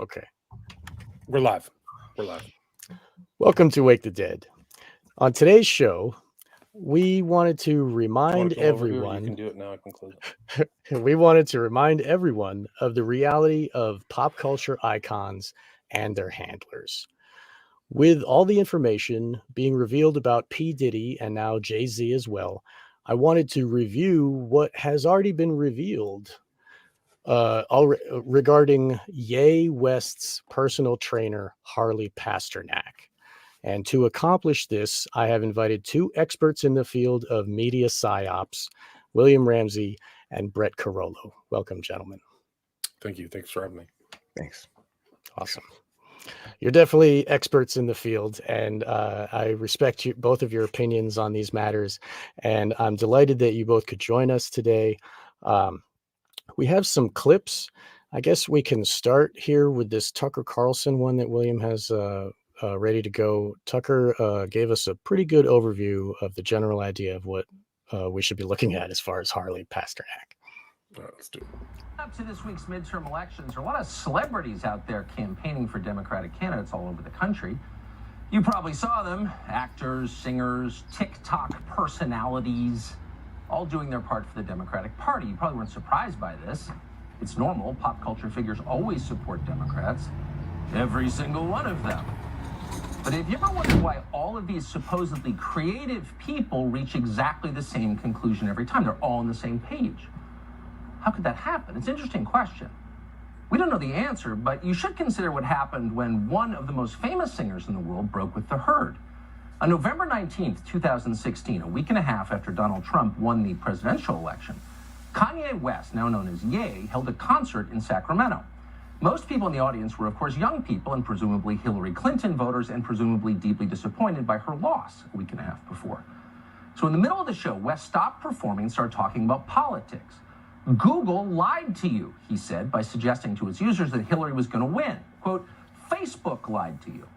Okay. We're live. Welcome to Wake the Dead. On today's show, we wanted to remind everyone. You can do it now. I can close it. We wanted to remind everyone of the reality of pop culture icons and their handlers. With all the information being revealed about P. Diddy and now Jay-Z as well, I wanted to review what has already been revealed regarding Ye West's personal trainer, Harley Pasternak. And to accomplish this, I have invited two experts in the field of media psyops, William Ramsey and Brett Carollo. Welcome, gentlemen. Thank you. Thanks for having me. Thanks. Awesome. You're definitely experts in the field, and I respect both of your opinions on these matters. And I'm delighted that you both could join us today. We have some clips. I guess we can start here with this Tucker Carlson one that William has ready to go. Tucker gave us a pretty good overview of the general idea of what we should be looking at as far as Harley Pasternak. All right, let's do it. Up to this week's midterm elections, there are a lot of celebrities out there campaigning for Democratic candidates all over the country. You probably saw them, actors, singers, TikTok personalities, all doing their part for the Democratic Party. You probably weren't surprised by this. It's normal. Pop culture figures always support Democrats. Every single one of them. But have you ever wondered why all of these supposedly creative people reach exactly the same conclusion every time? They're all on the same page. How could that happen? It's an interesting question. We don't know the answer, but you should consider what happened when one of the most famous singers in the world broke with the herd. On November 19th, 2016, a week and a half after Donald Trump won the presidential election, Kanye West, now known as Ye, held a concert in Sacramento. Most people in the audience were, of course, young people and presumably Hillary Clinton voters and presumably deeply disappointed by her loss a week and a half before. So in the middle of the show, West stopped performing and started talking about politics. Google lied to you, he said, by suggesting to its users that Hillary was going to win. Quote, Facebook lied to you.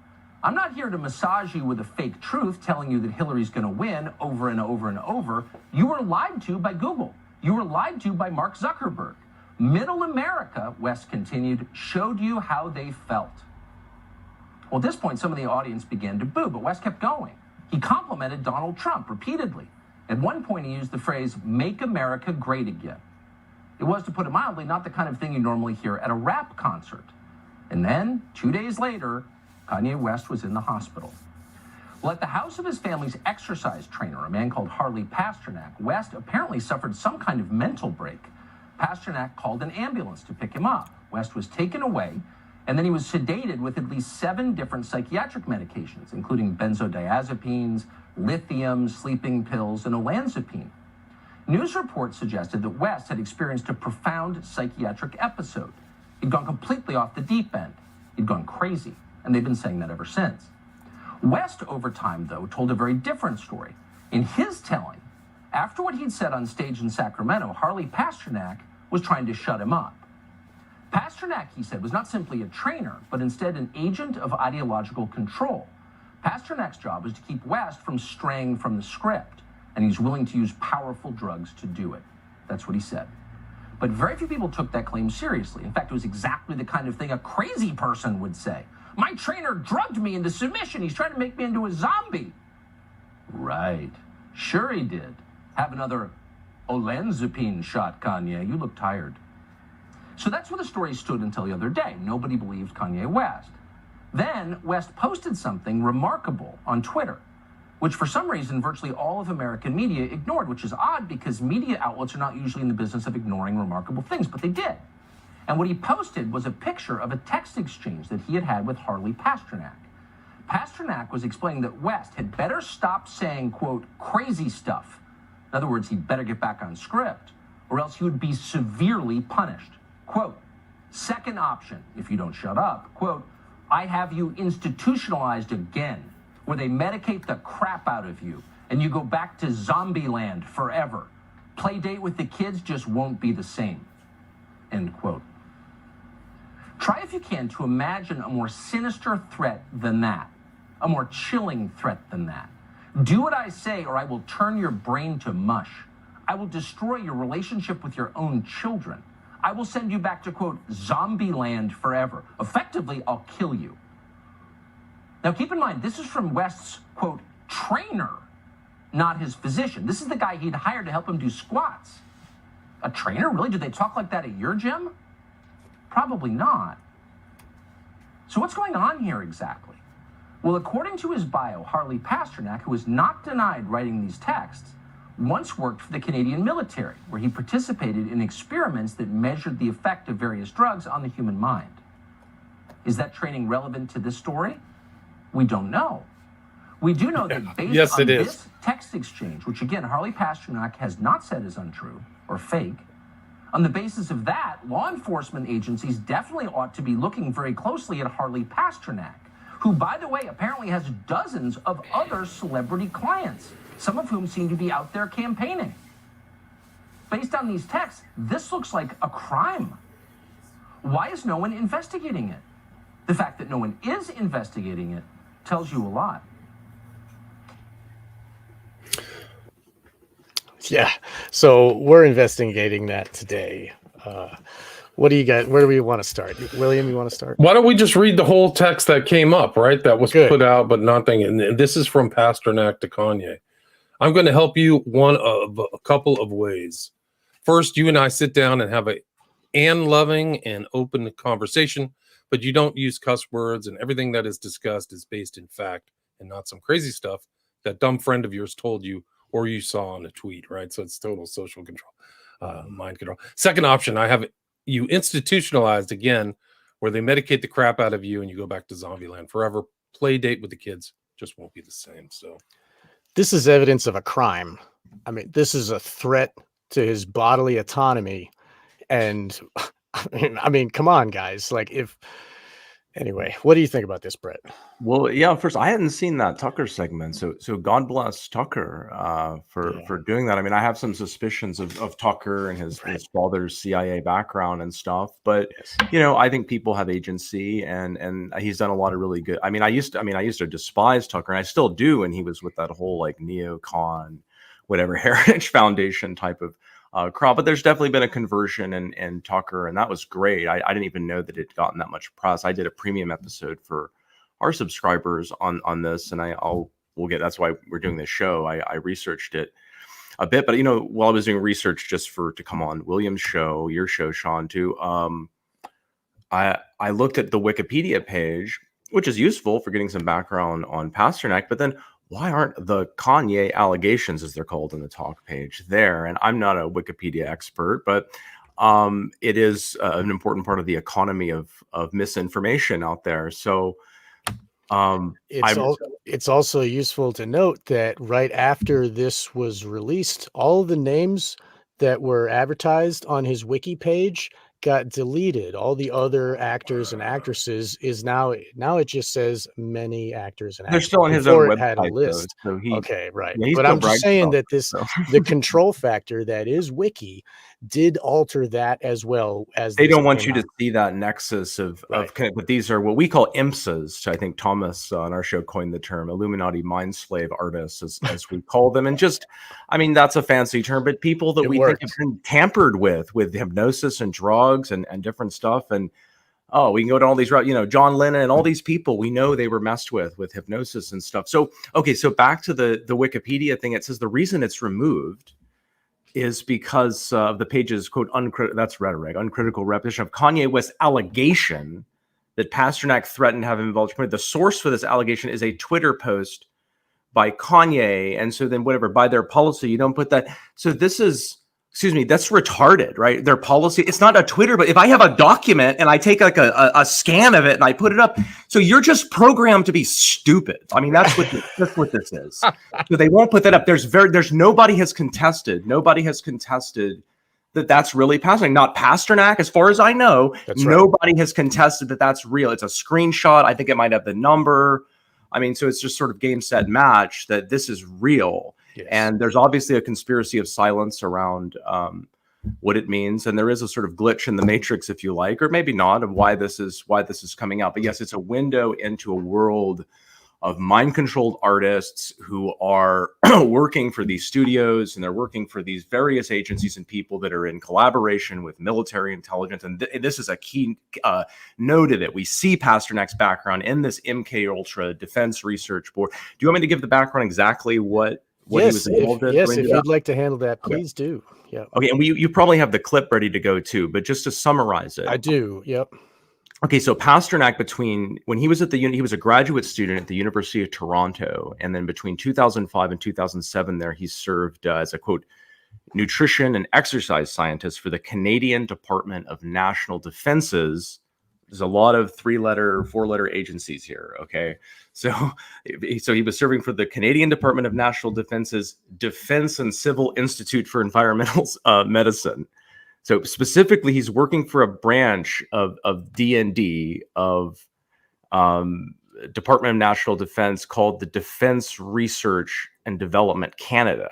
I'm not here to massage you with a fake truth telling you that Hillary's going to win over and over and over. You were lied to by Google. You were lied to by Mark Zuckerberg. Middle America, West continued, showed you how they felt. Well, at this point, some of the audience began to boo, but West kept going. He complimented Donald Trump repeatedly. At one point, he used the phrase, "Make America great again." It was, to put it mildly, not the kind of thing you normally hear at a rap concert. And then, 2 days later, Kanye West was in the hospital. Well, at the house of his family's exercise trainer, a man called Harley Pasternak, West apparently suffered some kind of mental break. Pasternak called an ambulance to pick him up. West was taken away, and then he was sedated with at least 7 different psychiatric medications, including benzodiazepines, lithium, sleeping pills, and olanzapine. News reports suggested that West had experienced a profound psychiatric episode. He'd gone completely off the deep end. He'd gone crazy, and they've been saying that ever since. West, over time, though, told a very different story. In his telling, after what he'd said on stage in Sacramento, Harley Pasternak was trying to shut him up. Pasternak, he said, was not simply a trainer, but instead an agent of ideological control. Pasternak's job was to keep West from straying from the script, and he's willing to use powerful drugs to do it. That's what he said. But very few people took that claim seriously. In fact, it was exactly the kind of thing a crazy person would say. My trainer drugged me into submission. He's trying to make me into a zombie. Right. Sure he did. Have another olanzapine shot, Kanye. You look tired. So that's where the story stood until the other day. Nobody believed Kanye West. Then West posted something remarkable on Twitter, which for some reason virtually all of American media ignored, which is odd because media outlets are not usually in the business of ignoring remarkable things, but they did. And what he posted was a picture of a text exchange that he had had with Harley Pasternak. Pasternak was explaining that West had better stop saying, quote, crazy stuff. In other words, he'd better get back on script, or else he would be severely punished. Quote, second option, if you don't shut up, quote, I have you institutionalized again, where they medicate the crap out of you, and you go back to zombie land forever. Play date with the kids just won't be the same. End quote. Try, if you can, to imagine a more sinister threat than that, a more chilling threat than that. Do what I say, or I will turn your brain to mush. I will destroy your relationship with your own children. I will send you back to, quote, zombie land forever. Effectively, I'll kill you. Now, keep in mind, this is from West's, quote, trainer, not his physician. This is the guy he'd hired to help him do squats. A trainer? Really? Do they talk like that at your gym? Probably not. So what's going on here exactly? Well, according to his bio, Harley Pasternak, who is not denied writing these texts, once worked for the Canadian military, where he participated in experiments that measured the effect of various drugs on the human mind. Is that training relevant to this story? We don't know. We do know that based on this text exchange, which again, Harley Pasternak has not said is untrue or fake, on the basis of that, law enforcement agencies definitely ought to be looking very closely at Harley Pasternak, who, by the way, apparently has dozens of other celebrity clients, some of whom seem to be out there campaigning. Based on these texts, this looks like a crime. Why is no one investigating it? The fact that no one is investigating it tells you a lot. Yeah, so we're investigating that today. What do you got? Where do we want to start? William, you want to start? Why don't we just read the whole text that came up, right? That was put out, but nothing. And this is from Pasternak to Kanye. I'm going to help you one of a couple of ways. First, you and I sit down and have an loving and open conversation, but you don't use cuss words, and everything that is discussed is based in fact and not some crazy stuff that dumb friend of yours told you or you saw on a tweet, right? So it's total social control, mind control. Second option, I have you institutionalized again, where they medicate the crap out of you and you go back to zombie land forever. Play date with the kids just won't be the same. So this is evidence of a crime. I mean, this is a threat to his bodily autonomy. And I mean, come on, guys. Like, anyway, what do you think about this, Brett? Well, yeah, first, I hadn't seen that Tucker segment. So God bless Tucker for doing that. I mean, I have some suspicions of Tucker and his father's CIA background and stuff. But, you know, I think people have agency and he's done a lot of really good. I used to despise Tucker, and I still do. And he was with that whole like neocon, whatever, Heritage Foundation type of crowd. But there's definitely been a conversion in Tucker, and that was great. I didn't even know that it'd gotten that much press. I did a premium episode for our subscribers on this, and we'll get, that's why we're doing this show. I researched it a bit, but you know, while I was doing research just to come on William's show, your show, Sean, too, I looked at the Wikipedia page, which is useful for getting some background on Pasternak, but then why aren't the Kanye allegations, as they're called, in the talk page there? And I'm not a Wikipedia expert, but it is an important part of the economy of misinformation out there. So it's also useful to note that right after this was released, all the names that were advertised on his wiki page got deleted. All the other actors and actresses is now it just says many actors and actresses. They're still on his own website. Had a list. Though, so okay, right. Yeah, but I'm just saying that the control factor that is wiki did alter that as well as they don't want you to see that nexus of but these are what we call IMSAs. I think Thomas on our show coined the term Illuminati mind slave artists, as we call them. And just, I mean, that's a fancy term, but people that we think have been tampered with hypnosis and drugs and different stuff. And we can go to all these, you know, John Lennon and all these people, we know they were messed with hypnosis and stuff. So, okay, so back to the Wikipedia thing, it says the reason it's removed is because of the page's, quote, that's rhetoric, uncritical repetition of Kanye West's allegation that Pasternak threatened to have him involved. The source for this allegation is a Twitter post by Kanye. And so then whatever, by their policy, you don't put that. So this is, excuse me, that's retarded, right? Their policy, it's not a Twitter, but if I have a document and I take like a scan of it and I put it up, so you're just programmed to be stupid. I mean, that's what this is. So they won't put that up. There's nobody has contested that that's really Pasternak. Not Pasternak, as far as I know. Nobody has contested that that's real. It's a screenshot. I think it might have the number. I mean, so it's just sort of game, set, match that this is real. Yes. And there's obviously a conspiracy of silence around what it means, and there is a sort of glitch in the matrix, if you like, or maybe not, of why this is coming out. But yes, it's a window into a world mind-controlled artists who are working for these studios, and they're working for these various agencies and people that are in collaboration with military intelligence. And this is a key note of it. We see Pasternak's background in this MK Ultra Defense Research Board. Do you want me to give the background exactly what he was involved in? Yes, if you'd like to handle that, please do. Yeah. Okay, and you probably have the clip ready to go too, but just to summarize it. I do. Yep. Okay, so Pasternak, when he was at he was a graduate student at the University of Toronto, and then between 2005 and 2007 there, he served as a, quote, nutrition and exercise scientist for the Canadian Department of National Defenses. There's a lot of 3-letter, 4-letter agencies here, okay? So he was serving for the Canadian Department of National Defense's Defense and Civil Institute for Environmental Medicine. So specifically, he's working for a branch of DND, of Department of National Defense, called the Defense Research and Development Canada.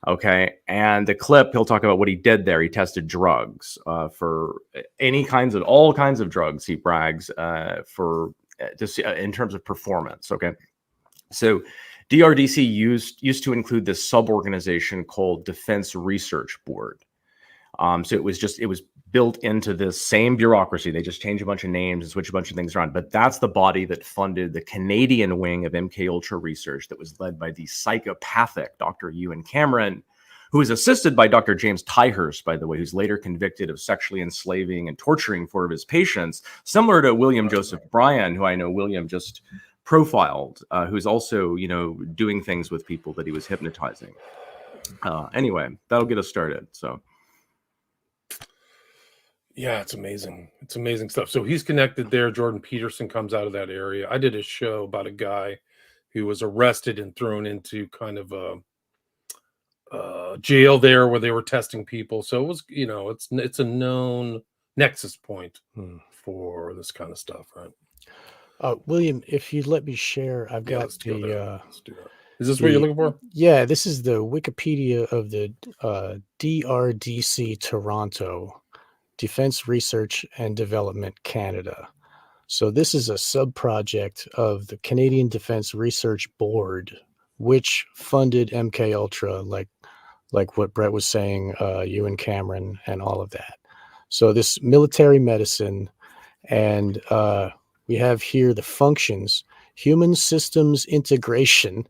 Okay, and the clip, he'll talk about what he did there. He tested drugs for all kinds of drugs. He brags for just in terms of performance. Okay, so DRDC used to include this sub-organization called Defense Research Board. So it was built into this same bureaucracy. They just changed a bunch of names and switched a bunch of things around. But that's the body that funded the Canadian wing of MK Ultra research that was led by the psychopathic Dr. Ewan Cameron, who was assisted by Dr. James Tyhurst, by the way, who's later convicted of sexually enslaving and torturing 4 of his patients, similar to William Joseph Bryan, who I know William just profiled, who's also, doing things with people that he was hypnotizing. Anyway, that'll get us started. So. Yeah, it's amazing. It's amazing stuff. So he's connected there. Jordan Peterson comes out of that area. I did a show about a guy who was arrested and thrown into kind of a jail there where they were testing people. So it was, it's a known nexus point for this kind of stuff, right? William, if you'd let me share, I've got let's do that. Is this what you're looking for? Yeah, this is the Wikipedia of the DRDC Toronto, Defense Research and Development Canada. So this is a sub-project of the Canadian Defense Research Board, which funded MK Ultra, like what Brett was saying, Ewan Cameron and all of that. So this military medicine, and we have here the functions: human systems integration.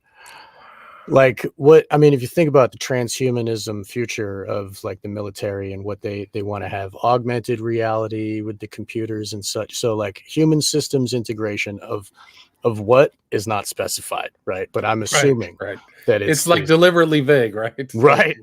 If you think about the transhumanism future of like the military and what they want to have, augmented reality with the computers and such. So like human systems integration of what is not specified, right? But I'm assuming that it's like deliberately vague, right? Right.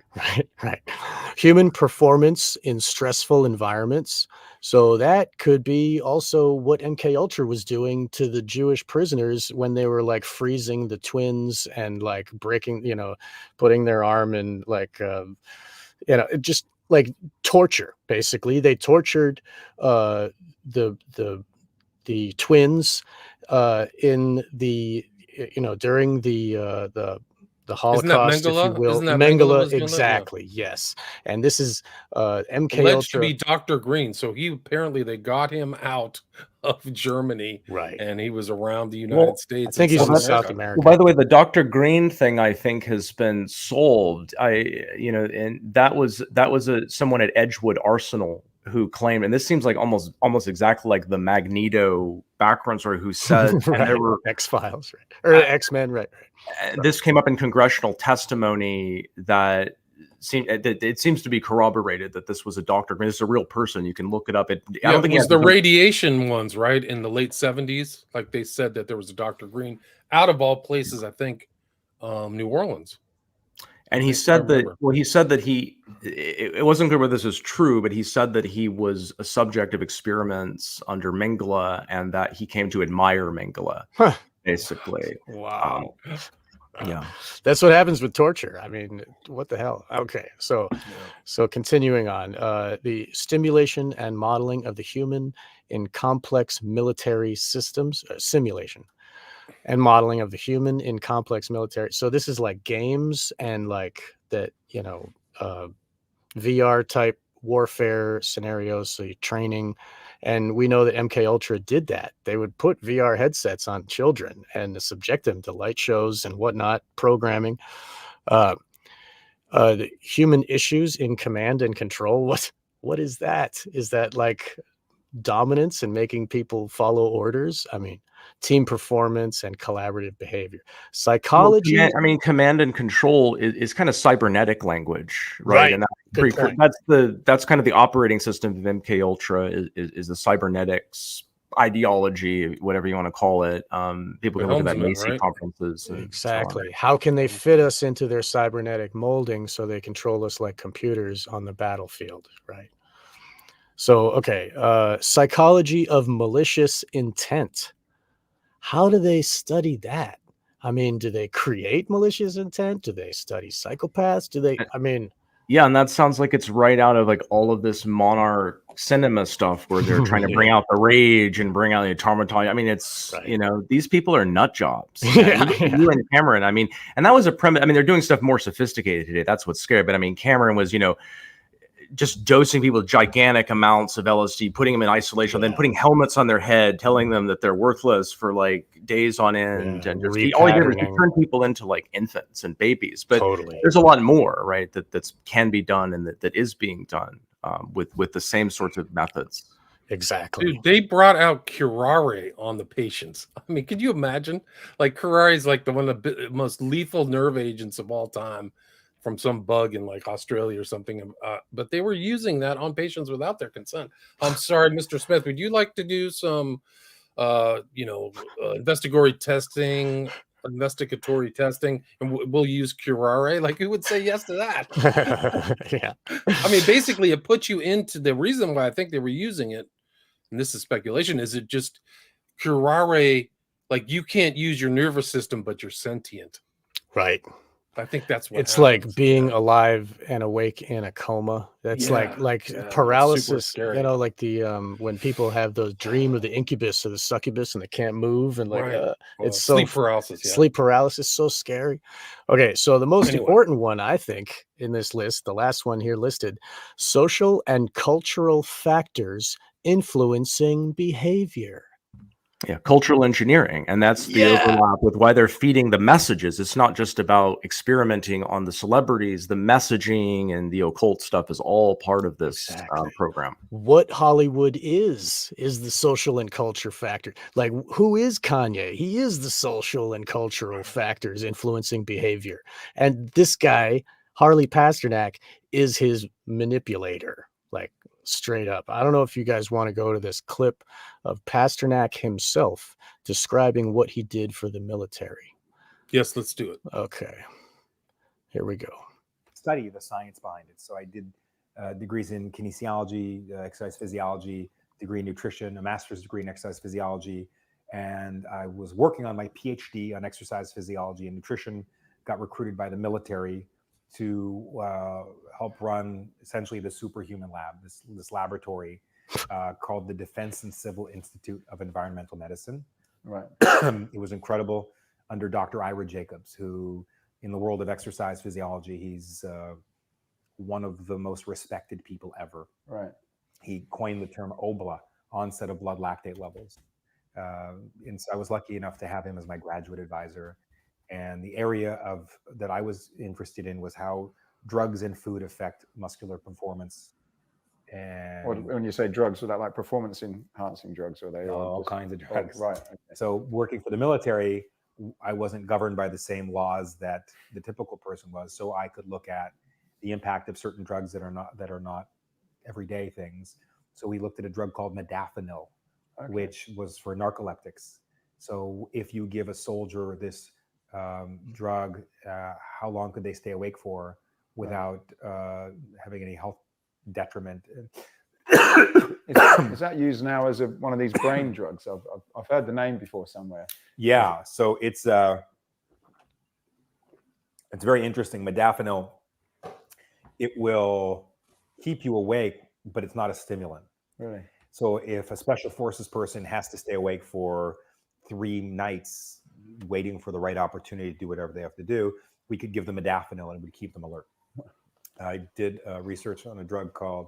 Human performance in stressful environments. So that could be also what MK Ultra was doing to the Jewish prisoners when they were like freezing the twins and like breaking, putting their arm in just like torture. Basically, they tortured the twins in the during the Holocaust, if you will. Mengele, exactly. Yes. And this is MK alleged Ultra to be Dr. Green. So they got him out of Germany, right? And he was around the United States. I think he's in South America. Well, by the way, the Dr. Green thing, I think, has been solved. And that was someone at Edgewood Arsenal who claimed, and this seems like almost exactly like the Magneto background story, who said, right. And there were X-Files, right? Or X-Men, right? This came up in congressional testimony that it seems to be corroborated that this was a Dr. Green. This is a real person. You can look it up. I don't think it was the radiation ones, right? In the late 70s, like they said that there was a Dr. Green out of all places, I think, New Orleans. And he said that, it wasn't clear whether this is true, but he said that he was a subject of experiments under Mengele and that he came to admire Mengele, basically. Wow. Yeah. That's what happens with torture. I mean, what the hell? Okay. So continuing on, the stimulation and modeling of the human in complex military systems, simulation and modeling of the human in complex military. So this is like games and like that, VR type warfare scenarios. So you're training And we know that MK Ultra did that. They would put VR headsets on children and subject them to light shows and whatnot, programming. Uh, the human issues in command and control. What is that? Is that like dominance and making people follow orders? I mean, team performance and collaborative behavior. Well, Psychology. command and control is kind of cybernetic language, right? Right. And Good point. that's kind of the operating system of MK Ultra is the cybernetics ideology, whatever you want to call it. People can look at that Helmsman, Macy right? conferences. And so on. Exactly. How can they fit us into their cybernetic molding so they control us like computers on the battlefield, right? So, okay, psychology of malicious intent. How do they study that? I mean, do they create malicious intent? Do they study psychopaths? Do they, I mean, Yeah, and that sounds like it's right out of like all of this Monarch cinema stuff where they're trying to bring Yeah. out the rage and bring out the traumatology. I mean, it's Right. you know, these people are nut jobs. Yeah, You and Cameron, I mean, and that was a premise. I mean, they're doing stuff more sophisticated today. That's what's scary. But I mean, Cameron was, just dosing people with gigantic amounts of LSD, putting them in isolation, then putting helmets on their head, telling them that they're worthless for like days on end, and just all he did was turn people into like infants and babies. But there's a lot more, right? That can be done and that is being done with the same sorts of methods. Exactly. Dude, they brought out curare on the patients. I mean, could you imagine? Like curare is like one of the most lethal nerve agents of all time, from some bug in like Australia or something. But they were using that on patients without their consent. I'm sorry, Mr. Smith, would you like to do some, investigatory testing, and we'll use curare? Like, who would say yes to that? Yeah. I mean, basically, it puts you into the reason why I think they were using it, and this is speculation, is it just curare, like you can't use your nervous system, but you're sentient. Right. I think that's what it's happens. like being alive and awake in a coma. That's like paralysis, like the when people have those dream of the incubus or the succubus and they can't move, and like it's sleep paralysis. Sleep paralysis, so scary. Okay, so the most important one, I think, in this list, the last one here listed, social and cultural factors influencing behavior. Yeah, cultural engineering. And that's the overlap with why they're feeding the messages. It's not just about experimenting on the celebrities. The messaging and the occult stuff is all part of this program. What Hollywood is the social and culture factor. Like, who is Kanye? He is the social and cultural factors influencing behavior. And this guy, Harley Pasternak, is his manipulator. Like, straight up. I don't know if you guys want to go to this clip of Pasternak himself describing what he did for the military. Yes, let's do it. Okay. Here we go. Study the science behind it. So I did degrees in kinesiology, exercise physiology, degree in nutrition, a master's degree in exercise physiology, and I was working on my PhD on exercise physiology and nutrition, got recruited by the military to help run essentially the superhuman lab, this laboratory called the Defense and Civil Institute of Environmental Medicine. Right. It was incredible under Dr. Ira Jacobs, who in the world of exercise physiology, he's one of the most respected people ever. Right. He coined the term OBLA, onset of blood lactate levels. And so I was lucky enough to have him as my graduate advisor. And the area that I was interested in was how drugs and food affect muscular performance. And when you say drugs, are that like performance enhancing drugs, or are they all kinds of drugs? Oh, right. Okay. So working for the military, I wasn't governed by the same laws that the typical person was. So I could look at the impact of certain drugs that are not everyday things. So we looked at a drug called modafinil, which was for narcoleptics. So if you give a soldier this drug, how long could they stay awake for without having any health detriment? Is that used now as one of these brain drugs? I've heard the name before somewhere. Yeah, so it's very interesting. Modafinil, it will keep you awake, but it's not a stimulant. Really? So if a special forces person has to stay awake for 3 nights waiting for the right opportunity to do whatever they have to do, we could give them modafinil and it would keep them alert. I did research on a drug called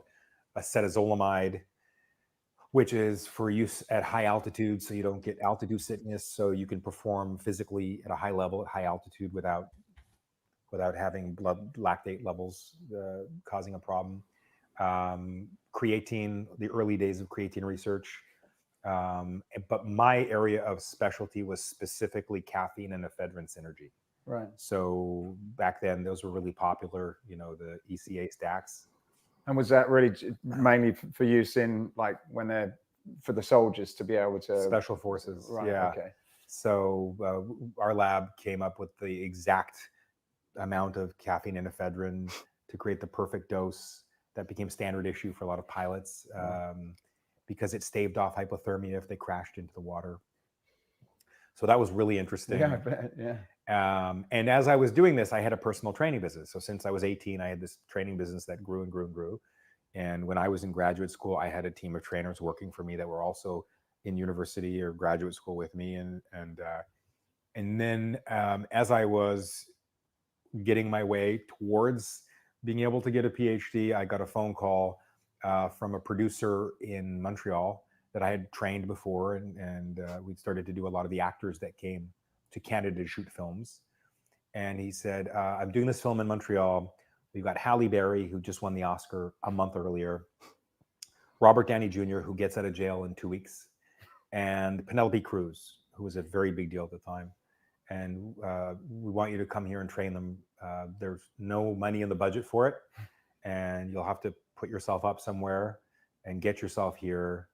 acetazolamide. which is for use at high altitude, so you don't get altitude sickness, so you can perform physically at a high level at high altitude without having blood lactate levels causing a problem. Creatine, the early days of creatine research. But my area of specialty was specifically caffeine and ephedrine synergy. Right. So back then, those were really popular, the ECA stacks. And was that really mainly for use in like when they're for the soldiers to be able to special forces? Right. Yeah. Okay. So our lab came up with the exact amount of caffeine and ephedrine to create the perfect dose that became standard issue for a lot of pilots because it staved off hypothermia if they crashed into the water. So that was really interesting. Yeah, I bet. Yeah. And as I was doing this, I had a personal training business. So since I was 18, I had this training business that grew and grew and grew. And when I was in graduate school, I had a team of trainers working for me that were also in university or graduate school with me. And then as I was getting my way towards being able to get a PhD, I got a phone call from a producer in Montreal that I had trained before, and we started to do a lot of the actors that came to Canada to shoot films. And he said, I'm doing this film in Montreal. We've got Halle Berry, who just won the Oscar a month earlier, Robert Downey Jr., who gets out of jail in 2 weeks, and Penelope Cruz, who was a very big deal at the time. And we want you to come here and train them. There's no money in the budget for it, and you'll have to put yourself up somewhere and get yourself here.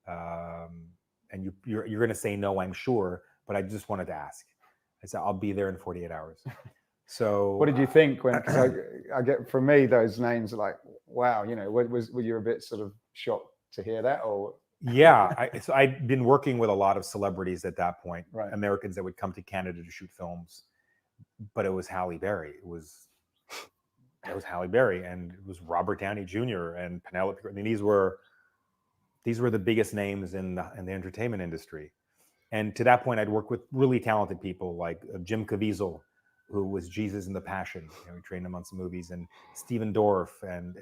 And you're going to say no, I'm sure, but I just wanted to ask. I said, I'll be there in 48 hours. So what did you think when, cause I get, for me, those names are like, wow, were you a bit sort of shocked to hear that, or? Yeah, so I'd been working with a lot of celebrities at that point, right. Americans that would come to Canada to shoot films, but it was Halle Berry. It was Halle Berry, and it was Robert Downey Jr. and Penelope. I mean, these were the biggest names in the entertainment industry. And to that point, I'd worked with really talented people like Jim Caviezel, who was Jesus in the Passion. We trained him on some movies, and Stephen Dorff and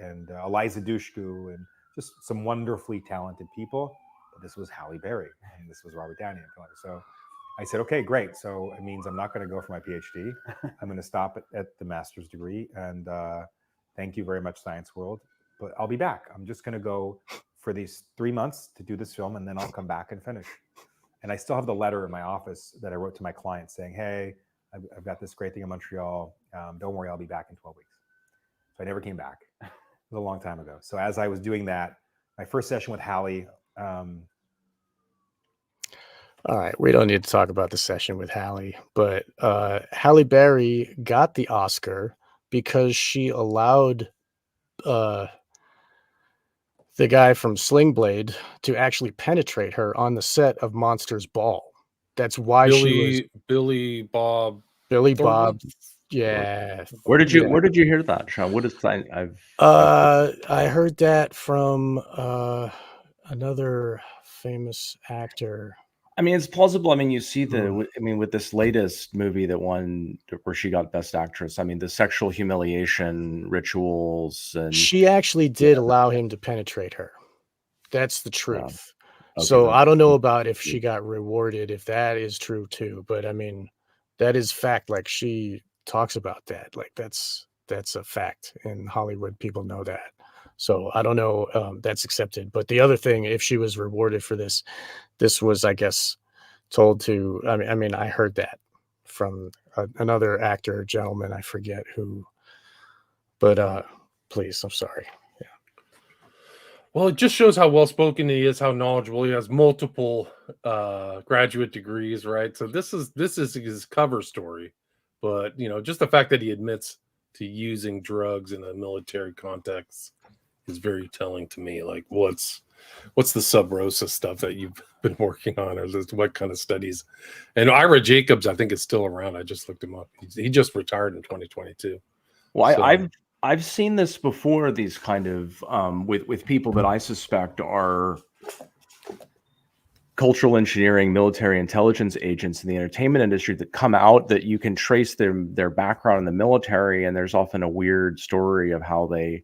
Eliza Dushku, and just some wonderfully talented people. But this was Halle Berry, and this was Robert Downey. So I said, okay, great. So it means I'm not going to go for my PhD. I'm going to stop at the master's degree. And thank you very much, Science World. But I'll be back. I'm just going to go for these 3 months to do this film, and then I'll come back and finish. And I still have the letter in my office that I wrote to my client saying, hey, I've got this great thing in Montreal. Don't worry, I'll be back in 12 weeks. So I never came back. It was a long time ago. So as I was doing that, my first session with Halle. All right, we don't need to talk about the session with Halle, but Halle Berry got the Oscar because she allowed the guy from Sling Blade to actually penetrate her on the set of Monsters Ball. That's why Billy Bob. Yeah. Where did you hear that, Sean? What is that? I heard that from another famous actor. I mean, it's plausible. I mean, you see with this latest movie that won, where she got Best Actress. I mean, the sexual humiliation rituals, and she actually did allow him to penetrate her. That's the truth. Okay, so I don't know about if she got rewarded, if that is true too. But I mean, that is fact. Like, she talks about that. Like, that's a fact in Hollywood. People know that. So I don't know. That's accepted. But the other thing, if she was rewarded for this was, I guess, told to. I mean, I heard that from another actor, gentleman. I forget who. But please, I'm sorry. Yeah. Well, it just shows how well spoken he is, how knowledgeable he has, multiple graduate degrees, right? So this is his cover story, but just the fact that he admits to using drugs in a military context is very telling to me. Like, what's the sub rosa stuff that you've been working on, or what kind of studies? And Ira Jacobs, I think, is still around. I just looked him up. He just retired in 2022. Well, so, I've seen this before. These kind of with people that I suspect are cultural engineering, military intelligence agents in the entertainment industry that come out, that you can trace their background in the military, and there's often a weird story of how they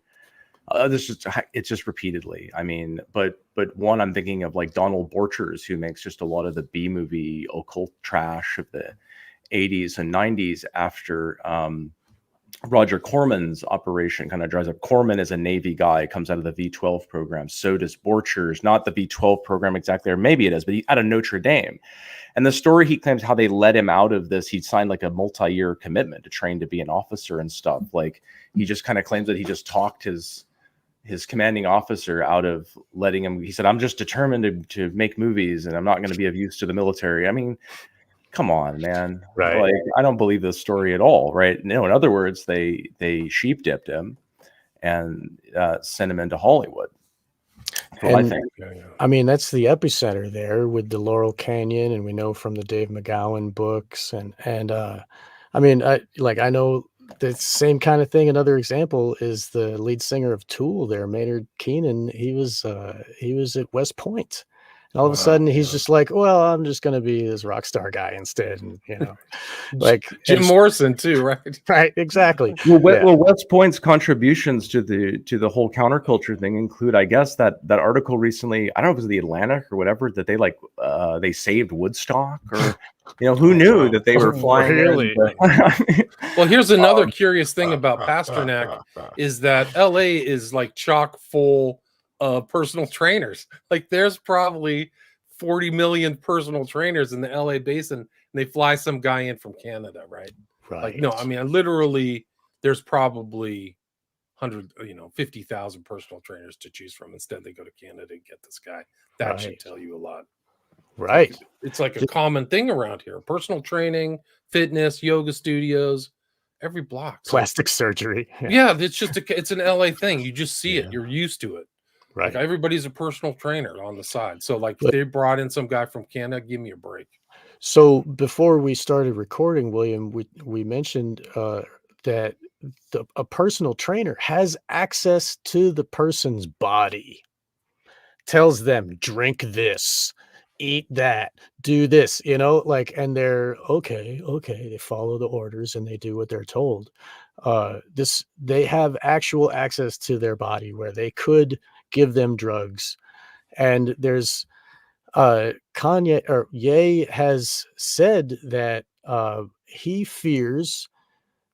It's just repeatedly. I mean, but one, I'm thinking of like Donald Borchers, who makes just a lot of the B movie occult trash of the 80s and 90s after Roger Corman's operation kind of dries up. Corman is a Navy guy, comes out of the V-12 program. So does Borchers, not the V-12 program exactly, or maybe it is, but he out of Notre Dame. And the story he claims how they let him out of this, he signed like a multi-year commitment to train to be an officer and stuff. Like he just kind of claims that he just talked his commanding officer out of letting him. He said, I'm just determined to make movies and I'm not going to be of use to the military. I mean, come on, man. Right. Like, I don't believe this story at all. Right. No, in other words, they sheep dipped him and sent him into Hollywood. That's what I think. I mean, that's the epicenter there with the Laurel Canyon, and we know from the Dave McGowan books, and I mean, I know the same kind of thing. Another example is the lead singer of Tool there, Maynard Keenan. He was at West Point. And all of a sudden he's just like, well, I'm just going to be this rock star guy instead. And, like Jim Morrison too, right? Right. Exactly. Well, West Point's contributions to the whole counterculture thing include, I guess, that article recently, I don't know if it was the Atlantic or whatever, that they saved Woodstock, or, who knew that they were flying. Really? Well, here's another curious thing about Pasternak is that LA is like chock full personal trainers. Like there's probably 40 million personal trainers in the LA basin, and they fly some guy in from Canada, right? Like, no, I mean, literally there's probably 50,000 personal trainers to choose from. Instead, they go to Canada and get this guy. That should tell you a lot. Right. It's like a common thing around here. Personal training, fitness, yoga studios, every block. Plastic surgery. Yeah, it's an LA thing. You just see it. You're used to it. Right. Like everybody's a personal trainer on the side. So like they brought in some guy from Canada, give me a break. So before we started recording, William, we mentioned that a personal trainer has access to the person's body, tells them, drink this, eat that, do this, and they're okay. They follow the orders and they do what they're told. They have actual access to their body where they could give them drugs. And there's Ye has said that he fears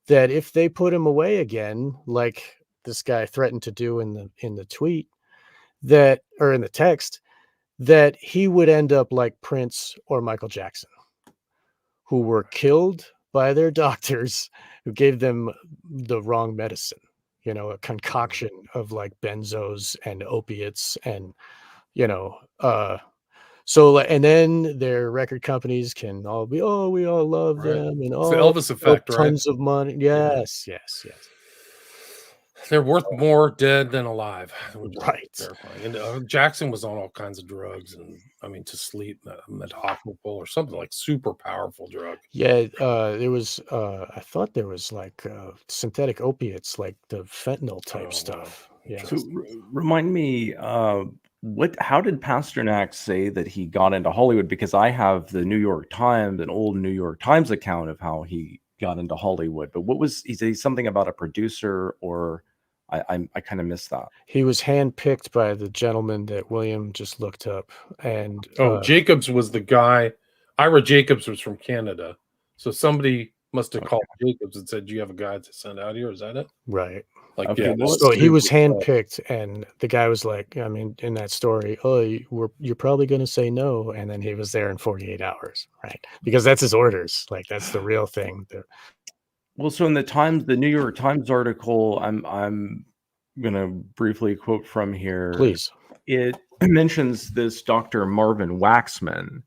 that if they put him away again, like this guy threatened to do in the tweet, or in the text, that he would end up like Prince or Michael Jackson, who were killed by their doctors who gave them the wrong medicine. A concoction of like benzos and opiates and, so, and then their record companies can all be, we all love them. And it's the Elvis effect, right? Tons of money. Yes. They're worth more dead than alive. Right. And Jackson was on all kinds of drugs, and I mean, to sleep, methoxypyl or something like super powerful drug. Yeah, there was. I thought there was like synthetic opiates, like the fentanyl type stuff. Wow. Yeah. So remind me, how did Pasternak say that he got into Hollywood? Because I have the New York Times, an old New York Times account of how he got into Hollywood. But he said something about a producer, or I kind of missed that. He was handpicked by the gentleman that William just looked up, and Jacobs was the guy. Ira Jacobs was from Canada, so somebody must have called Jacobs and said, "Do you have a guy to send out here?" Is that it? Right. Like, okay, so he was handpicked, and the guy was like, I mean, in that story, you're probably going to say no, and then he was there in 48 hours, right? Because that's his orders. Like that's the real thing. Well, so in the New York Times article, I'm going to briefly quote from here. Please. It mentions this Dr. Marvin Waxman,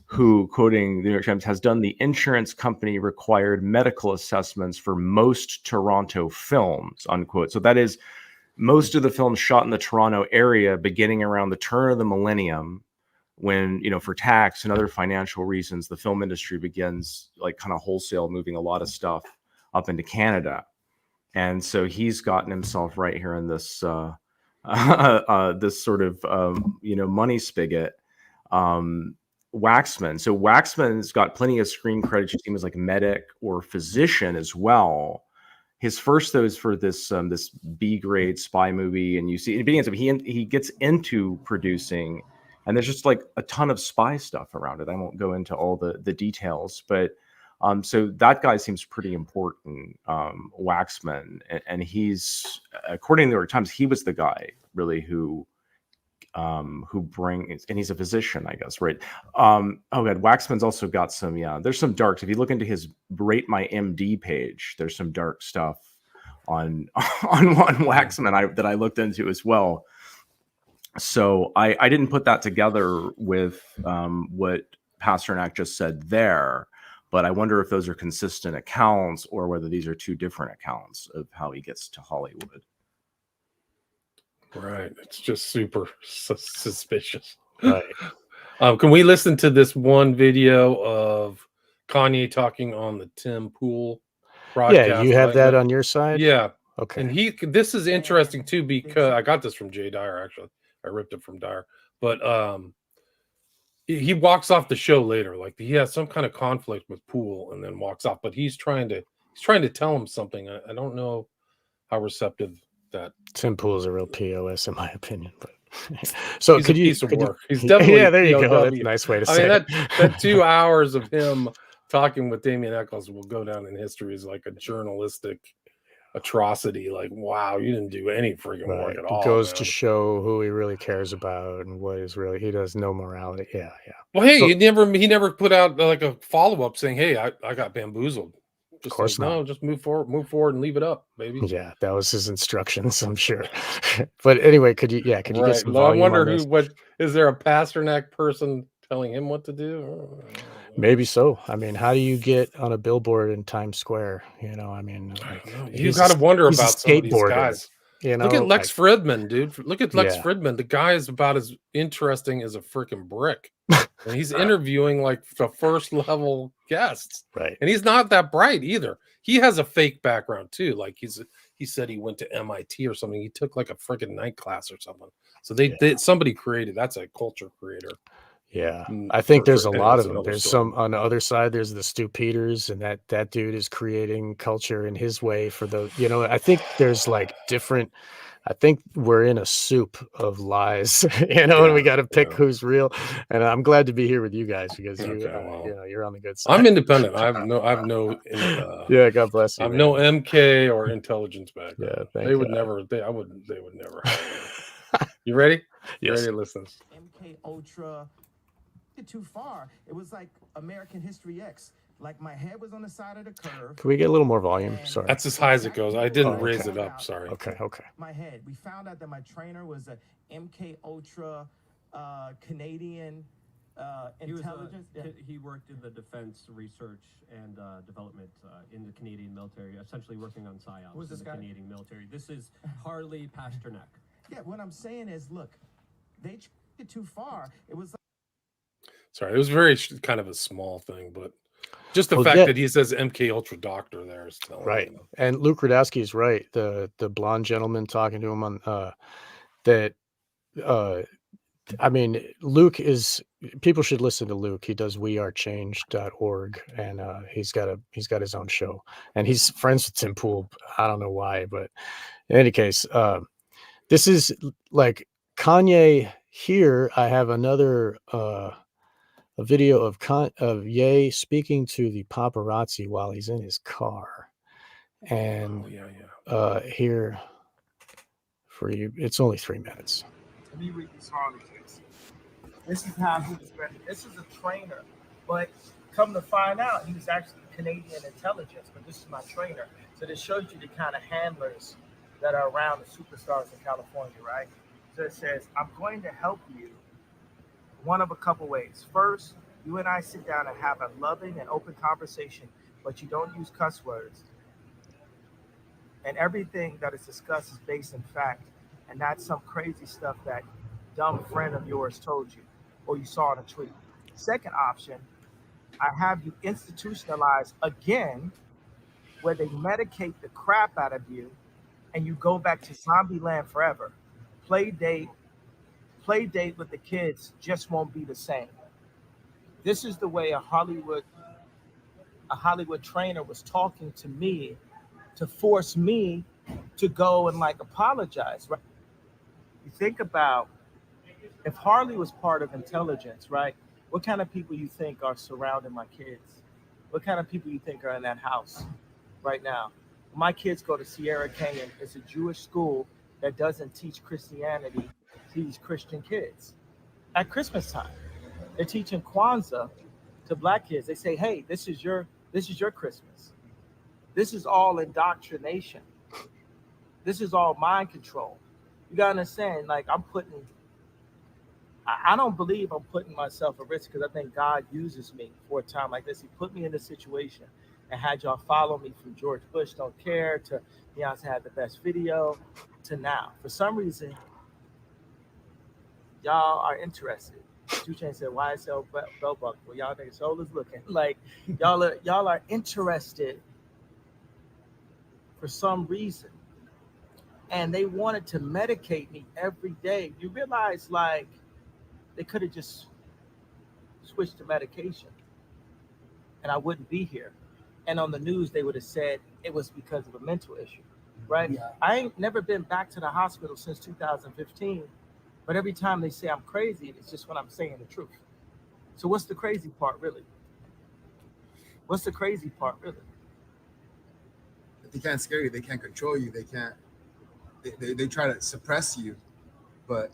who, quoting the New York Times, has done the insurance company required medical assessments for most Toronto films, unquote. So that is most of the films shot in the Toronto area beginning around the turn of the millennium, when, for tax and other financial reasons, the film industry begins like kind of wholesale moving a lot of stuff up into Canada. And so he's gotten himself right here in this this sort of money spigot. Waxman. So Waxman's got plenty of screen credits. You see him as like medic or physician as well. his first those for this this B grade spy movie, and you see it begins. He gets into producing, and there's just like a ton of spy stuff around it. I won't go into all the details, but so that guy seems pretty important, Waxman, and he's, according to the New York Times, he was the guy really who brings, and he's a physician, I guess, right? Oh god, Waxman's also got some, there's some darks. If you look into his Rate My MD page, there's some dark stuff on Waxman that I looked into as well. So I didn't put that together with what Pasternak just said there, but I wonder if those are consistent accounts or whether these are two different accounts of how he gets to Hollywood. Right. It's just super suspicious. Right. Can we listen to this one video of Kanye talking on the Tim Pool broadcast? Yeah, you have that on your side? Yeah. Okay. And this is interesting too, because I got this from Jay Dyer, actually. I ripped it from Dyer. But he walks off the show later. Like he has some kind of conflict with Poole and then walks off. But he's trying to tell him something. I don't know how receptive that Tim Pool is a real POS in my opinion, but so he's could a you piece of could you- work. He's definitely yeah, there you go. POW. That's a nice way to I say mean, it. that 2 hours of him talking with Damien Eccles will go down in history as like a journalistic atrocity. Like, wow, you didn't do any freaking work at all. It goes man. to show who he really cares about and what is really, he does no morality. Yeah. Well, hey, So- he never put out like a follow-up saying, hey, I got bamboozled. Just Of course like, not. No, just move forward and leave it up, baby. Yeah, that was his instructions, I'm sure. But anyway, could you get some Well, I volume wonder on this? what is there a Pasternak person telling him what to do? Maybe so. I mean, how do you get on a billboard in Times Square? You know, I mean, like, You got to wonder he's a about some of these skateboarder, guys. You know, Look at Lex like, Fridman, dude. Look at Lex Yeah. Fridman. The guy is about as interesting as a freaking brick. And he's interviewing like the first level guests. right. And he's not that bright either. He has a fake background too. Like he said he went to MIT or something. He took like a freaking night class or something. So somebody created, that's a culture creator. Yeah, I think there's a lot of them. another There's story. some on the other side. There's the Stu Peters, and that dude is creating culture in his way for the. You know, I think there's like different. I think we're in a soup of lies, you know, and we got to pick who's real. And I'm glad to be here with you guys because you know, you're on the good side. I'm independent. I have no. Yeah, God bless you. I have man. no MK or intelligence background. Yeah, thank they would God. never. They would never. You ready? You Yes. ready to listen? MK Ultra. Too far. It was like American History X. Like my head was on the side of the curve. Can we get a little more volume? Sorry. That's as high as it goes. I didn't Oh, raise okay. it up. Sorry. Okay. My head. We found out that my trainer was a MK Ultra Canadian intelligence. He worked in the defense research and development in the Canadian military, essentially working on psyops Who's this in the guy? Canadian military. This is Harley Pasternak. Yeah, what I'm saying is, look, they took it too far. It was Sorry, it was very kind of a small thing, but just the Well, fact yeah. that he says MK Ultra Doctor there is telling. Right. You know. And Luke Radowski is right. The blonde gentleman talking to him on that. I mean, Luke is. People should listen to Luke. He does wearechange.org, and he's got his own show, and he's friends with Tim Pool. I don't know why, but in any case, this is like Kanye. Here, I have another a video of Ye speaking to the paparazzi while he's in his car, and here for you, it's only 3 minutes. Let me read this Harley case. This is how he was ready. This is a trainer, but come to find out, he was actually Canadian intelligence, but this is my trainer. So this shows you the kind of handlers that are around the superstars in California, right? So it says, I'm going to help you one of a couple ways. First, you and I sit down and have a loving and open conversation, but you don't use cuss words. And everything that is discussed is based in fact, and not some crazy stuff that dumb friend of yours told you or you saw in a tweet. Second option, I have you institutionalized again, where they medicate the crap out of you and you go back to zombie land forever. Play date with the kids just won't be the same. This is the way a Hollywood trainer was talking to me to force me to go and like apologize, right? You think about if Harley was part of intelligence, right? What kind of people you think are surrounding my kids? What kind of people you think are in that house right now? My kids go to Sierra Canyon. It's a Jewish school that doesn't teach Christianity, teach Christian kids. At Christmas time, they're teaching Kwanzaa to black kids. They say, hey, this is your Christmas. This is all indoctrination. This is all mind control. You gotta understand, like I don't believe I'm putting myself at risk because I think God uses me for a time like this. He put me in this situation and had y'all follow me from George Bush Don't Care to Beyonce Had the Best Video to now. For some reason, y'all are interested. 2 Chainz said, YSL belt buckle. Well, y'all niggas shoulders looking. Like y'all are interested for some reason. And they wanted to medicate me every day. You realize like they could have just switched to medication and I wouldn't be here. And on the news, they would have said it was because of a mental issue, right? Yeah. I ain't never been back to the hospital since 2015. But every time they say I'm crazy, it's just when I'm saying the truth. So what's the crazy part, really? What's the crazy part, really? They can't scare you. They can't control you. They can't. They try to suppress you, but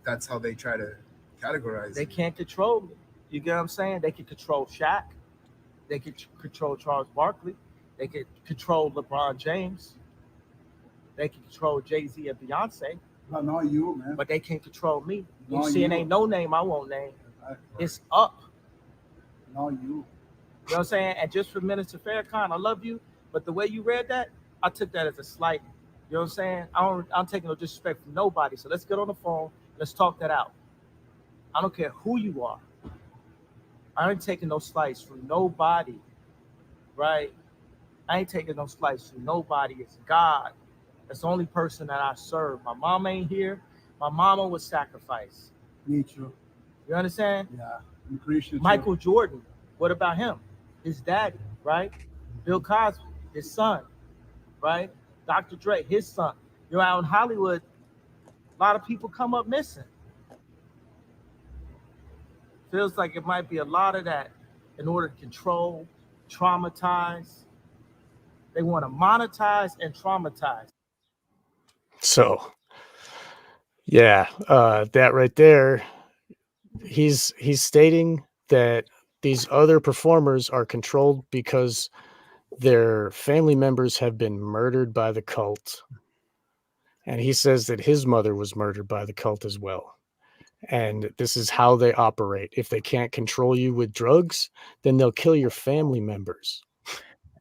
that's how they try to categorize. They can't control me. You get what I'm saying? They can control Shaq. They can control Charles Barkley. They can control LeBron James. They can control Jay-Z and Beyonce. No, not you, man. But they can't control me. You Not see, it you. ain't no name I won't name. Right. It's up. Not you. You know what I'm saying? And just for Minister Farrakhan, I love you, but the way you read that, I took that as a slight. You know what I'm saying? I'm taking no disrespect from nobody. So let's get on the phone. Let's talk that out. I don't care who you are. I ain't taking no slice from nobody, right? I ain't taking no slice from nobody. It's God. That's the only person that I serve. My mom ain't here. My mama was sacrificed. Me too. You understand? Yeah. I'm Christian. Michael Jordan, what about him? His daddy, right? Bill Cosby, his son, right? Dr. Dre, his son. You're out in Hollywood, a lot of people come up missing. Feels like it might be a lot of that in order to control, traumatize. They want to monetize and traumatize. So, yeah, that right there, he's stating that these other performers are controlled because their family members have been murdered by the cult. And he says that his mother was murdered by the cult as well. And this is how they operate. If they can't control you with drugs, then they'll kill your family members.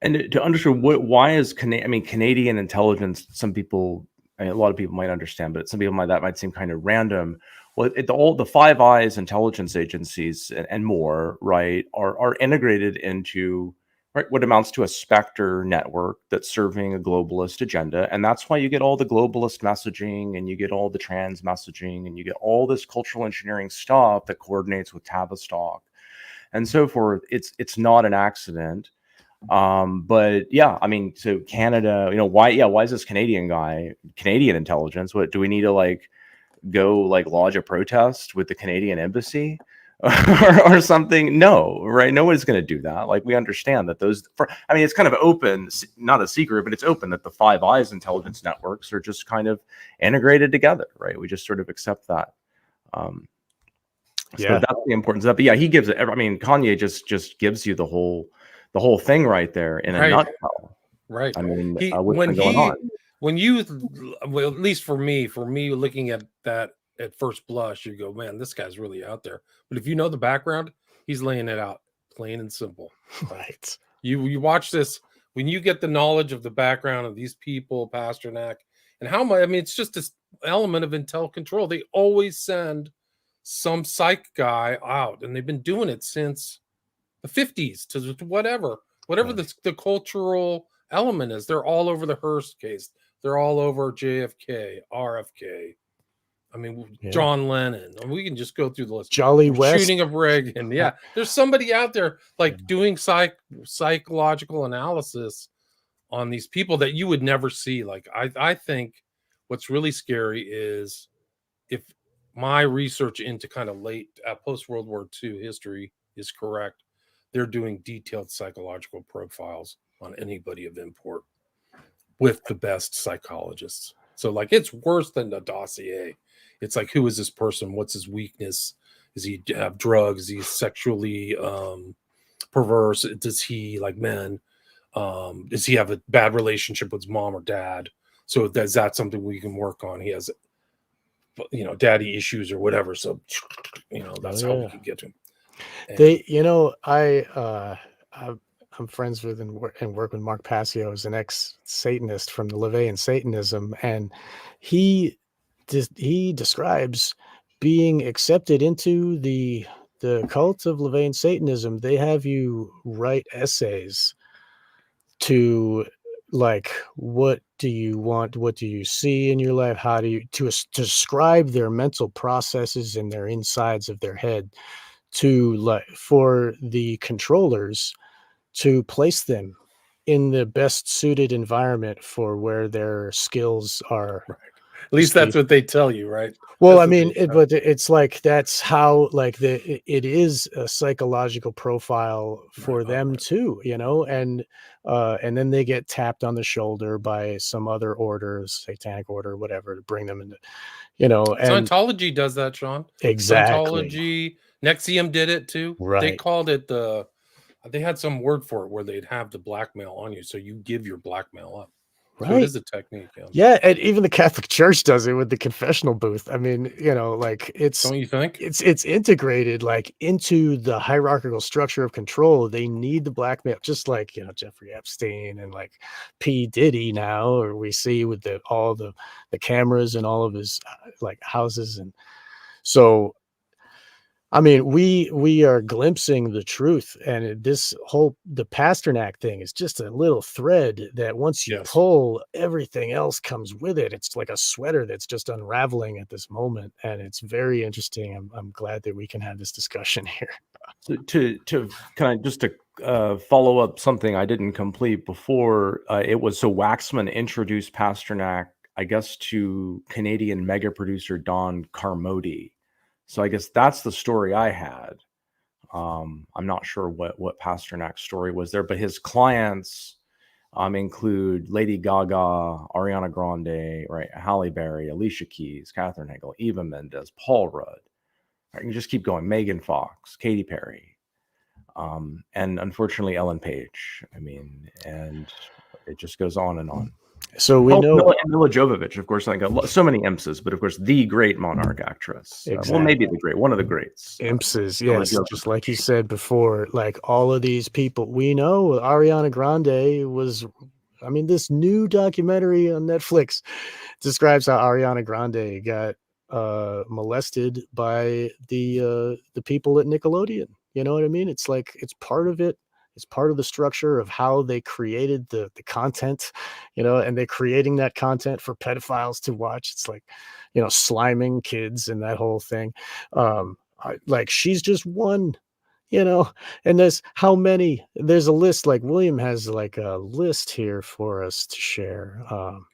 And to understand why is Canadian intelligence, some people, a lot of people might understand, but some people that might seem kind of random. Well, all the Five Eyes intelligence agencies and more, right, are integrated into what amounts to a Spectre network that's serving a globalist agenda. And that's why you get all the globalist messaging and you get all the trans messaging and you get all this cultural engineering stuff that coordinates with Tavistock and so forth. It's not an accident. But yeah, I mean, so Canada, why is this Canadian intelligence? What do we need to go lodge a protest with the Canadian embassy or something? No, right? Nobody's going to do that. We understand that it's kind of open, not a secret, but it's open that the Five Eyes intelligence networks are just kind of integrated together, right? We just sort of accept that. So that's the importance of that. But yeah, he gives it. I mean, Kanye just gives you the whole thing right there in a nutshell. Right. I mean, when you, well, at least for me looking at that at first blush, you go, man, this guy's really out there. But if you know the background, he's laying it out plain and simple. Right. You watch this, when you get the knowledge of the background of these people, Pasternak, and how much, it's just this element of intel control. They always send some psych guy out, and they've been doing it since the 50s to whatever the cultural element is. They're all over the Hearst case. They're all over JFK, RFK. John Lennon. We can just go through the list. Jolly West. Shooting of Reagan. Yeah. There's somebody out there doing psychological analysis on these people that you would never see. Like I think what's really scary is if my research into kind of late post World War II history is correct, they're doing detailed psychological profiles on anybody of import with the best psychologists. So like it's worse than the dossier. It's like, who is this person? What's his weakness? Does he have drugs? Is he sexually perverse? Does he like men? Does he have a bad relationship with his mom or dad? So that's something we can work on. He has, daddy issues or whatever. So, that's how we can get to him. And I'm friends with and work with Mark Passio, who's an ex-Satanist from the LaVeyan Satanism, and he describes being accepted into the cult of LaVeyan Satanism. They have you write essays to like, what do you want? What do you see in your life? How do you to describe their mental processes and their insides of their head to for the controllers to place them in the best suited environment for where their skills are. Right. At least that's what they tell you, right? Well, I mean, but it's like that's how it is a psychological profile for them too, and then they get tapped on the shoulder by some other order, satanic order, whatever, to bring them into, and Scientology does that, Sean. Exactly. Scientology, NXIVM did it too. Right. They called it they had some word for it where they'd have the blackmail on you, so you give your blackmail up. Right. So it is a technique. Yeah, and even the Catholic Church does it with the confessional booth. I mean, it's don't you think it's integrated like into the hierarchical structure of control. They need the blackmail, just like Jeffrey Epstein and like P. Diddy now, or we see with all the cameras and all of his like houses, and so. I mean, we are glimpsing the truth, and the Pasternak thing is just a little thread that once you pull, everything else comes with it. It's like a sweater that's just unraveling at this moment, and it's very interesting. I'm glad that we can have this discussion here. So to kind of just to follow up something I didn't complete before, it was so Waxman introduced Pasternak, I guess, to Canadian mega producer Don Carmody. So I guess that's the story I had. I'm not sure what Pasternak's story was there, but his clients include Lady Gaga, Ariana Grande, right, Halle Berry, Alicia Keys, Katherine Heigl, Eva Mendes, Paul Rudd. Right, you just keep going. Megan Fox, Katy Perry, and unfortunately Ellen Page. I mean, and it just goes on and on. So we know Mila Jovovich, of course, like so many imps, but of course the great monarch actress. Exactly. Well, maybe one of the greats. Imps, yes, just like you said before, like all of these people we know. Ariana Grande was, I mean, this new documentary on Netflix describes how Ariana Grande got molested by the people at Nickelodeon. You know what I mean? It's like it's part of it. It's part of the structure of how they created the content, and they're creating that content for pedophiles to watch. It's like, sliming kids and that whole thing. Like she's just one, and there's how many, there's a list, like William has like a list here for us to share.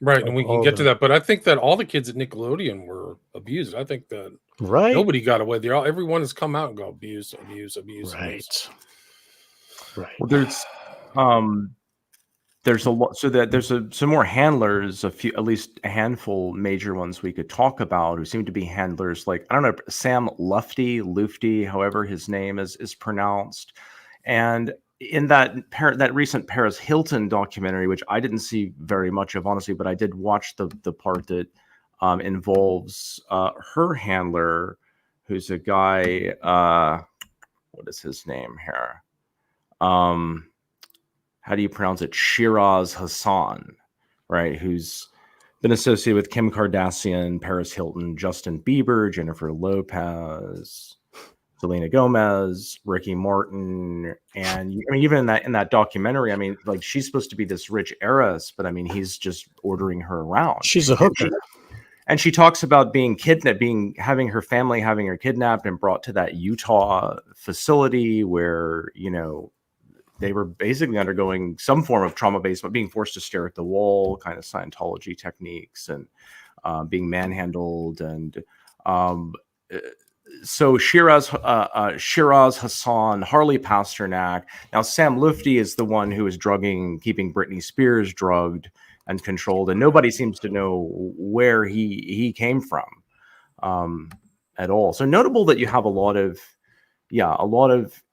Right. And we can get to that. But I think that all the kids at Nickelodeon were abused. I think that nobody got away. Everyone has come out and go abuse. Right. Right. Well, there's a lot. So that there's some more handlers, at least a handful major ones we could talk about who seem to be handlers. Like, I don't know, Sam Lufty, however his name is pronounced. And in that recent Paris Hilton documentary, which I didn't see very much of, honestly, but I did watch the part that involves her handler, who's a guy. What is his name here? How do you pronounce it? Shiraz Hassan, right? Who's been associated with Kim Kardashian, Paris Hilton, Justin Bieber, Jennifer Lopez, Selena Gomez, Ricky Martin, and I mean, even in that documentary, I mean, like she's supposed to be this rich heiress, but I mean, he's just ordering her around. She's a hooker. And she talks about being kidnapped, having her kidnapped and brought to that Utah facility where, they were basically undergoing some form of trauma based, but being forced to stare at the wall, kind of Scientology techniques, and being manhandled. And so Shiraz Hassan, Harley Pasternak. Now Sam Lutfi is the one who is keeping Britney Spears drugged and controlled, and nobody seems to know where he came from at all. So notable that you have a lot of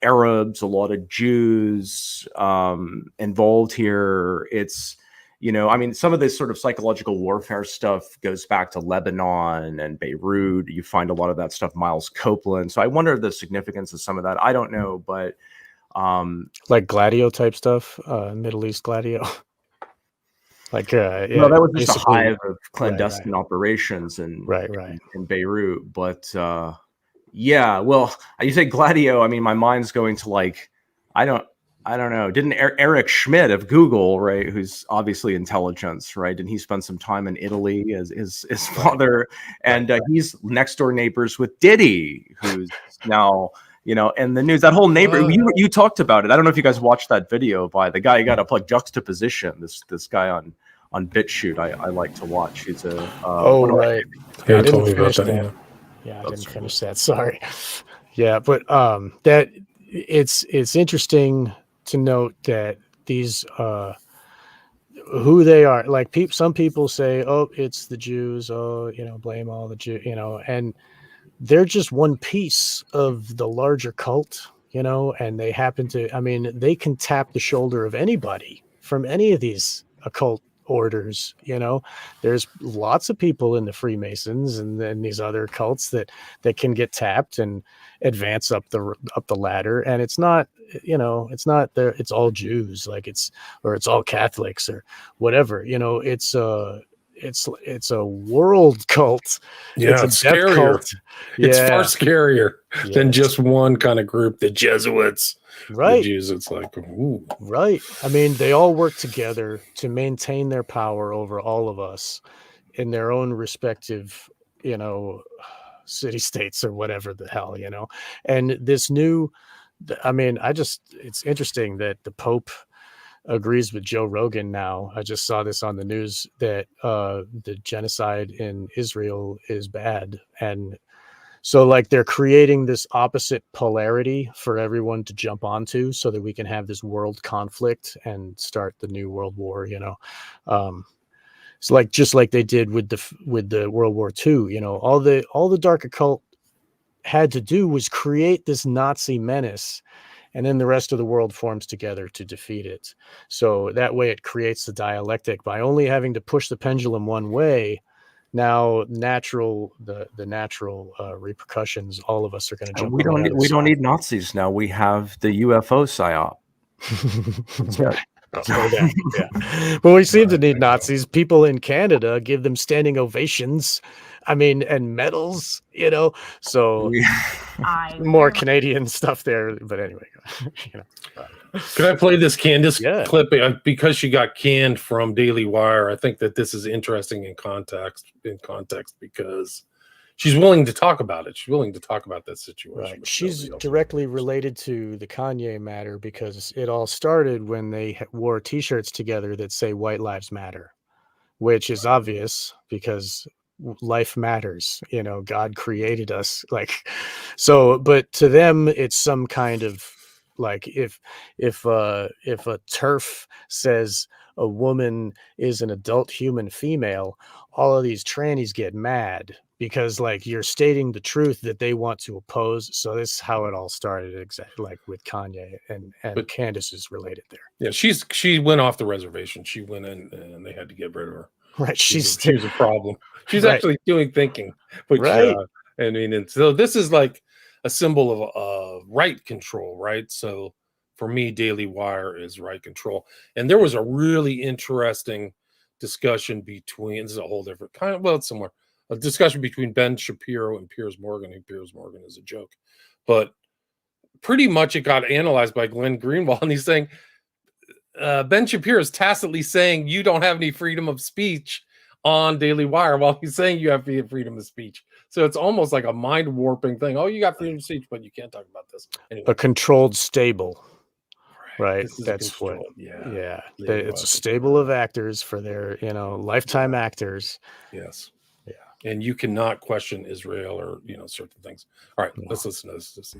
Arabs, a lot of Jews involved here. It's, I mean, some of this sort of psychological warfare stuff goes back to Lebanon and Beirut. You find a lot of that stuff, Miles Copeland. So I wonder the significance of some of that. I don't know, but like Gladio type stuff, Middle East Gladio. Like, no, that was just a hive of clandestine operations in Beirut. But yeah, well, you say Gladio. I mean, my mind's going to like, I don't know. Didn't Eric Schmidt of Google, right, who's obviously intelligence, right? Didn't he spend some time in Italy as his father? And he's next door neighbors with Diddy, who's now, and the news, that whole neighborhood, you talked about it. I don't know if you guys watched that video by the guy. You got to play juxtaposition. This guy on BitChute, I like to watch. He's a right. Yeah, I didn't finish that. Yeah, I didn't finish that. Sorry. Yeah, but that it's interesting to note that these who they are. Like some people say, oh, it's the Jews. Oh, blame all the Jews. And they're just one piece of the larger cult. And they happen to. I mean, they can tap the shoulder of anybody from any of these occult orders. There's lots of people in the Freemasons and then these other cults that can get tapped and advance up the ladder. And it's not it's all Jews, like it's all Catholics or whatever. It's a world cult. Yeah, it's a death cult. It's far scarier than just one kind of group, the Jesuits. Right. The Jews, it's like, ooh. Right. I mean, they all work together to maintain their power over all of us in their own respective, city states or whatever the hell, And this new, it's interesting that the Pope agrees with Joe Rogan now. I just saw this on the news that the genocide in Israel is bad. And so like they're creating this opposite polarity for everyone to jump onto so that we can have this world conflict and start the new world war, it's like just like they did with the World War II, all the dark occult had to do was create this Nazi menace, and then the rest of the world forms together to defeat it. So that way it creates the dialectic by only having to push the pendulum one way. Now, the natural repercussions, all of us are going to jump. We don't need Nazis now. We have the UFO psyop. Well, we seem to need Nazis. People in Canada give them standing ovations. I mean, and medals. So more Canadian stuff there. But anyway, Could I play this Candace clip because she got canned from Daily Wire? I think that this is interesting in context because she's willing to talk about it. She's willing to talk about that situation. Right. She's directly related to the Kanye matter because it all started when they wore T-shirts together that say "White Lives Matter," which is obvious because life matters. God created us, but to them, it's some kind of. Like if a TERF says a woman is an adult human female, all of these trannies get mad because like you're stating the truth that they want to oppose. So this is how it all started, exactly like with Kanye and Candace is related there. Yeah, she went off the reservation. She went in and they had to get rid of her. Right, she was a problem. She's actually doing thinking, which I mean, and so this is like a symbol of right control, right? So for me, Daily Wire is right control. And there was a really interesting discussion between, this is a whole different kind of, well, it's somewhere, a discussion between Ben Shapiro and Piers Morgan. And Piers Morgan is a joke. But pretty much it got analyzed by Glenn Greenwald. And he's saying, Ben Shapiro is tacitly saying you don't have any freedom of speech on Daily Wire while he's saying you have freedom of speech. So it's almost like a mind warping thing. Oh, you got freedom of speech, but you can't talk about this. Anyway. A controlled stable. Right. This is That's what. control. Yeah. Yeah. Yeah, It's a stable of actors for their, lifetime actors. Yes. Yeah. And you cannot question Israel or certain things. All right, No. let's listen to this.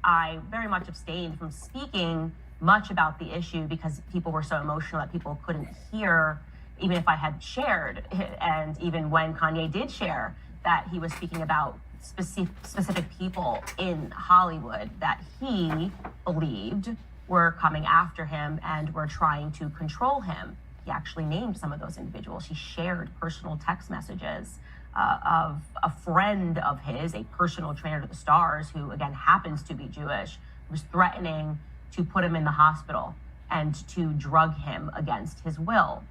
I very much abstained from speaking much about the issue because people were so emotional that people couldn't hear, even if I had shared. And even when Kanye did share that he was speaking about specific people in Hollywood that he believed were coming after him and were trying to control him. He actually named some of those individuals. He shared personal text messages of a friend of his, a personal trainer to the stars, who again happens to be Jewish, was threatening to put him in the hospital and to drug him against his will.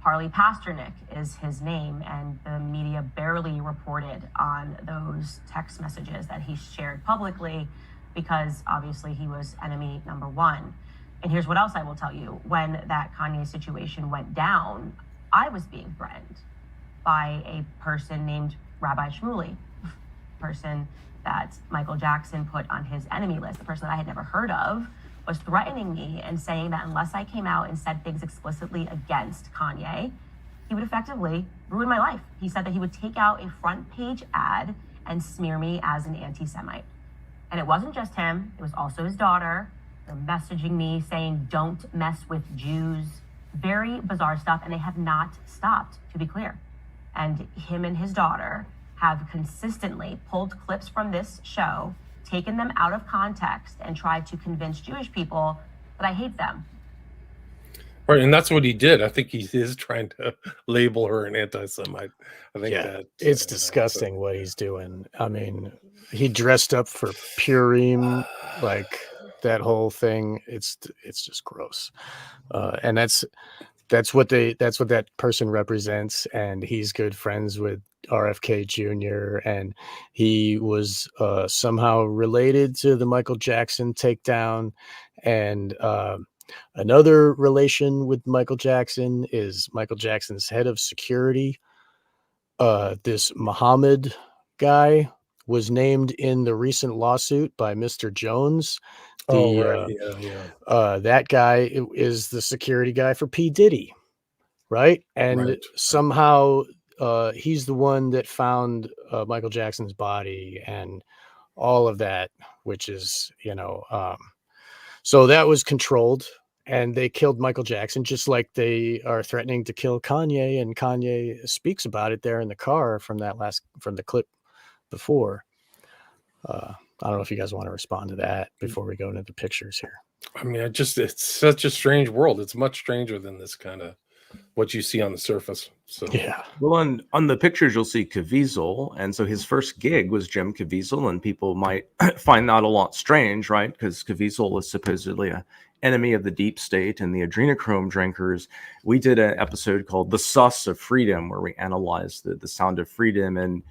Harley Pasternak is his name, and the media barely reported on those text messages that he shared publicly because obviously he was enemy number one. And here's what else I will tell you. When that Kanye situation went down, I was being threatened by a person named Rabbi Shmuley, person that Michael Jackson put on his enemy list, the person that I had never heard of, was threatening me and saying that unless I came out and said things explicitly against Kanye, he would effectively ruin my life. He said that he would take out a front page ad and smear me as an anti-Semite. And it wasn't just him, it was also his daughter. They're messaging me saying, don't mess with Jews. Very bizarre stuff, and they have not stopped, to be clear. And him and his daughter have consistently pulled clips from this show, taken them out of context, and tried to convince Jewish people that I hate them. Right, and that's what he did. I think he is trying to label her an anti-Semite. I think that it's disgusting what he's doing. I mean, he dressed up for Purim, like that whole thing. It's just gross, and that's what that person represents. And he's good friends with RFK Jr. and he was somehow related to the Michael Jackson takedown. And another relation with Michael Jackson is Michael Jackson's head of security. This Muhammad guy was named in the recent lawsuit by Mr. Jones. That guy is the security guy for P. Diddy, right? And somehow he's the one that found Michael Jackson's body and all of that, which is, so that was controlled. And they killed Michael Jackson, just like they are threatening to kill Kanye. And Kanye speaks about it there in the car from the clip before. I don't know if you guys want to respond to that before we go into the pictures here. I mean, it's such a strange world. It's much stranger than this kind of what you see on the surface. So yeah. Well, on the pictures you'll see Caviezel, and so his first gig was Jim Caviezel, and people might find that a lot strange, right? Because Caviezel is supposedly an enemy of the deep state and the adrenochrome drinkers. We did an episode called "The Sus of Freedom," where we analyzed the sound of freedom, and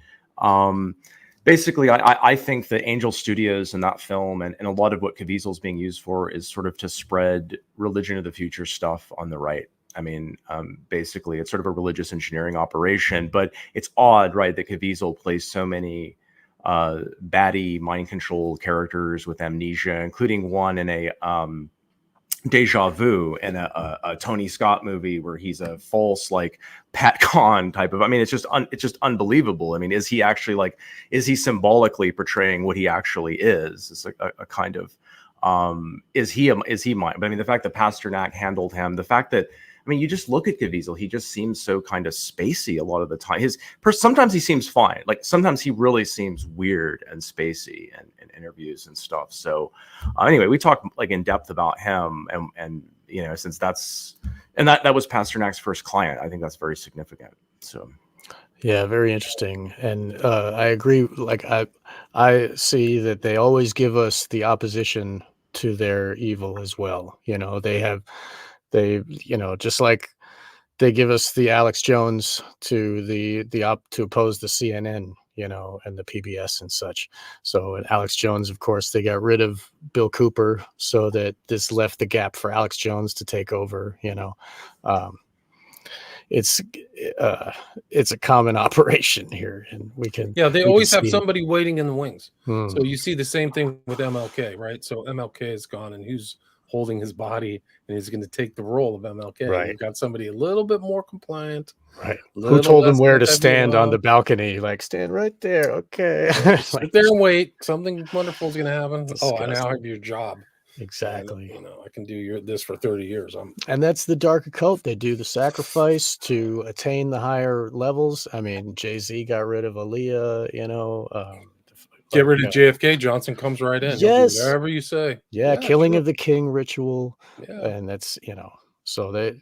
basically, I think that Angel Studios and that film and a lot of what Caviezel is being used for is sort of to spread religion of the future stuff on the right. I mean, basically, it's sort of a religious engineering operation, but it's odd, right, that Caviezel plays so many baddie mind control characters with amnesia, including one in a Deja Vu in a Tony Scott movie where he's a false like Pat Conn type of. I mean, it's just unbelievable. I mean, is he symbolically portraying what he actually is? It's like a kind of is he mine? But I mean, the fact that Pasternak handled him, the fact that. I mean, you just look at Caviezel, he just seems so kind of spacey a lot of the time. Sometimes he seems fine. Like sometimes he really seems weird and spacey in interviews and stuff. So anyway, we talked like in depth about him and since that was Pasternak's first client, I think that's very significant. So. Yeah, very interesting. And I agree. Like I see that they always give us the opposition to their evil as well. They just like they give us the Alex Jones to to oppose the CNN, and the PBS and such. So Alex Jones, of course, they got rid of Bill Cooper so that this left the gap for Alex Jones to take over. It's a common operation here, and they always have somebody waiting in the wings. Hmm. So you see the same thing with MLK, right? So MLK is gone, and who's holding his body, and he's going to take the role of MLK. Right. You've got somebody a little bit more compliant. Right. Who Little told him less where to heavy stand on the love. balcony? Like, stand right there. Okay. Sit there and wait. Something wonderful is going to happen. Oh, I now Disgusting. have your job. Exactly. And, I can do this for 30 years. And that's the dark occult. They do the sacrifice to attain the higher levels. I mean, Jay-Z got rid of Aaliyah, Get rid of JFK, Johnson comes right in. Yes. He'll do whatever you say. Yeah, killing sure. of the king ritual. Yeah. And that's, so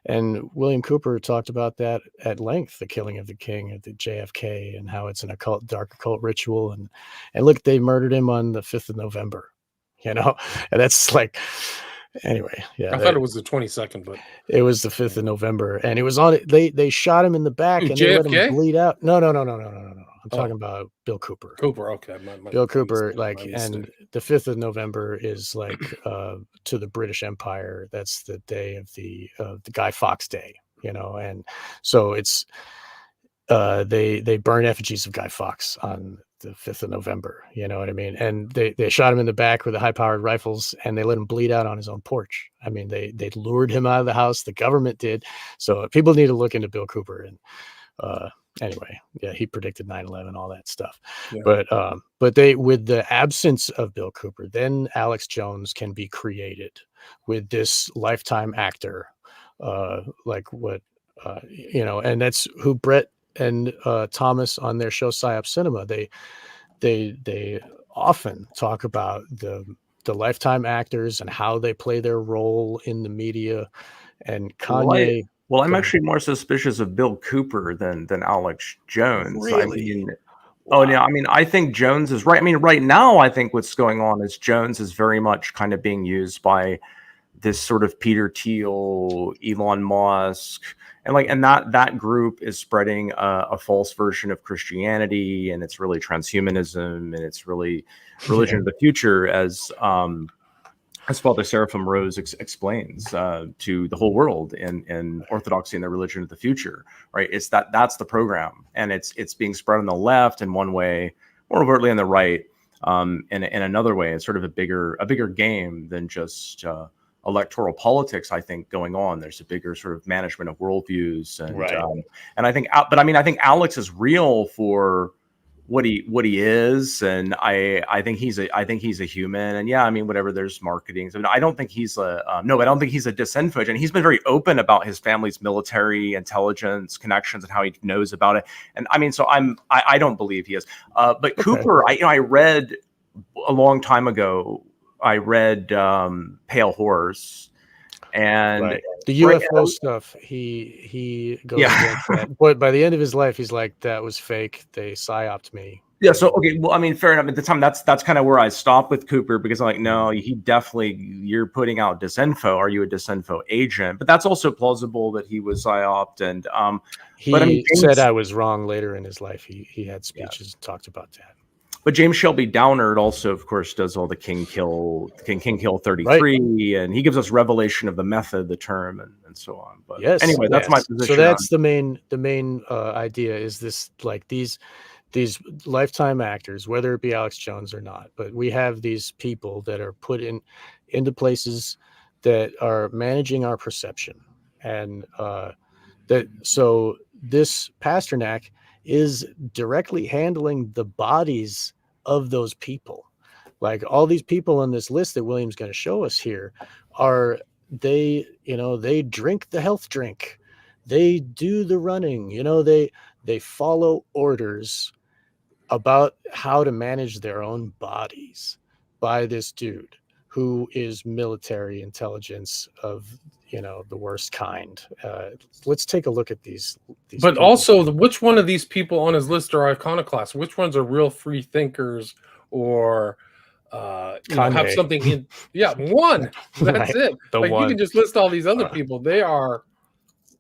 and William Cooper talked about that at length, the killing of the king at the JFK, and how it's an dark occult ritual. And look, they murdered him on the 5th of November, and that's like, anyway. Yeah. I thought it was the 22nd, but it was the 5th of November, and it was on it. They shot him in the back and they let him bleed out. No. I'm talking about Bill Cooper. Cooper, okay. Bill Cooper, and the 5th of November is like to the British Empire. That's the day of the Guy Fawkes Day, and so it's they burn effigies of Guy Fawkes on the 5th of November. You know what I mean? And they shot him in the back with the high-powered rifles, and they let him bleed out on his own porch. I mean, they lured him out of the house. The government did. So people need to look into Bill Cooper. And anyway, yeah, he predicted 9/11, all that stuff. Yeah. But they, with the absence of Bill Cooper, then Alex Jones can be created with this lifetime actor, like what and that's who Brett and Thomas on their show PsyOp Cinema, they often talk about the lifetime actors and how they play their role in the media. And Kanye. Well, I'm actually more suspicious of Bill Cooper than Alex Jones. Really? I mean, wow. Oh yeah. I mean, I think Jones is right. I mean, right now, I think what's going on is Jones is very much kind of being used by this sort of Peter Thiel, Elon Musk, and that group is spreading a false version of Christianity, and it's really transhumanism, and it's really religion of the future, as Father Seraphim Rose explains to the whole world in Orthodoxy and the religion of the future, right? It's that's the program, and it's being spread on the left in one way, more overtly on the right in another way. It's sort of a bigger game than just electoral politics, I think, going on. There's a bigger sort of management of worldviews, and right. And I think, but I mean, I think Alex is real for what he is, and I think he's a human, and yeah, I mean, whatever, there's marketing. So I don't think he's I don't think he's a disinfo agent. He's been very open about his family's military intelligence connections and how he knows about it. And I mean, so I don't believe he is. But okay. Cooper, I read a long time ago. I read Pale Horse, and right. The UFO stuff. He goes against that. But by the end of his life, he's like, that was fake. They psyoped me. Yeah. So okay. Well, I mean, fair enough. At the time, that's kind of where I stopped with Cooper, because I'm like, no, he definitely, you're putting out disinfo. Are you a disinfo agent? But that's also plausible that he was psyoped, and he said I was wrong later in his life. He had speeches and talked about that. But James Shelby Downard also, of course, does all the King Kill 33, right. And he gives us revelation of the method, the term, and so on. But yes, anyway, that's my position. So that's the main idea is this, like these lifetime actors, whether it be Alex Jones or not, but we have these people that are put into places that are managing our perception, and so this Pasternak is directly handling the bodies of those people. Like all these people on this list that William's going to show us here they drink the health drink. They do the running, they follow orders about how to manage their own bodies by this dude who is military intelligence of the worst kind. Let's take a look at these but people. Also, which one of these people on his list are iconoclasts? Which ones are real free thinkers, or have something in? Yeah, one. That's right. It. Like one. You can just list all these other people. They are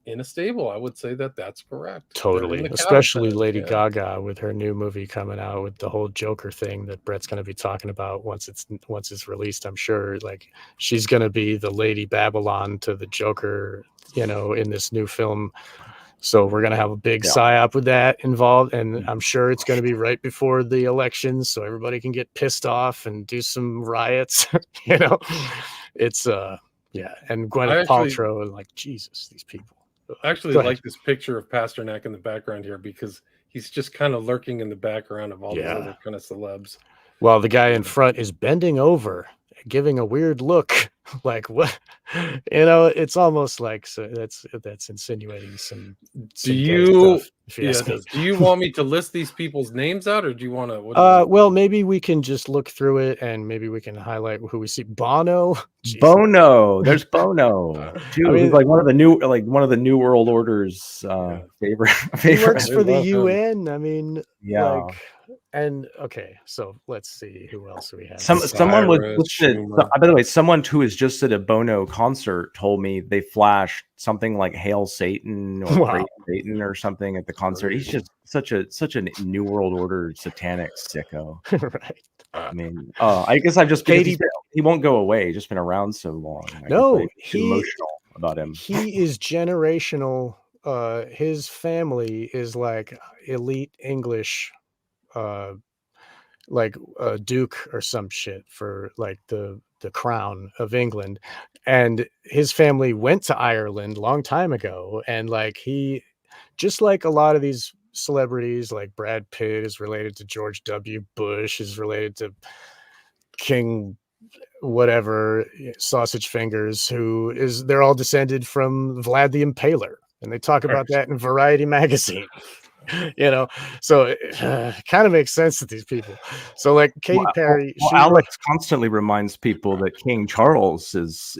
in a stable. I would say that's correct. Totally, especially Lady Gaga with her new movie coming out with the whole Joker thing that Brett's going to be talking about once it's released. I'm sure, like, she's going to be the Lady Babylon to the Joker, in this new film. So we're going to have a big psyop with that involved, and I'm sure it's going to be right before the elections, so everybody can get pissed off and do some riots, It's yeah, and Gwyneth Paltrow, and like, Jesus, these people. I actually like this picture of Pasternak in the background here because he's just kind of lurking in the background of all these other kind of celebs. Well, the guy in front is bending over, giving a weird look, like what, it's almost like, so that's insinuating some gay stuff, if you ask me. Do you want me to list these people's names out, or do you want to? Well, maybe we can just look through it, and maybe we can highlight who we see. Bono. Jeez. Bono. There's Bono too. I mean, he's like one of the new World Order's favorite. He works for the UN. I mean, yeah. Like, and okay, so let's see who else we have. Someone was by the way, someone who is just at a Bono concert told me they flashed something like "Hail Satan" or "Praise Satan" or something at the concert. He's just such a New World Order satanic sicko. Right. I mean, I guess I've just he won't go away. He's just been around so long. No, he's emotional about him. He is generational. His family is like elite English, like a duke or some shit for like the crown of England, and his family went to Ireland a long time ago, and like he, just like a lot of these celebrities, like Brad Pitt is related to George W. Bush, is related to King whatever, Sausage Fingers, they're all descended from Vlad the Impaler, and they talk about that in Variety magazine. So it kind of makes sense to these people. So like Katy Perry, Alex constantly reminds people that King Charles is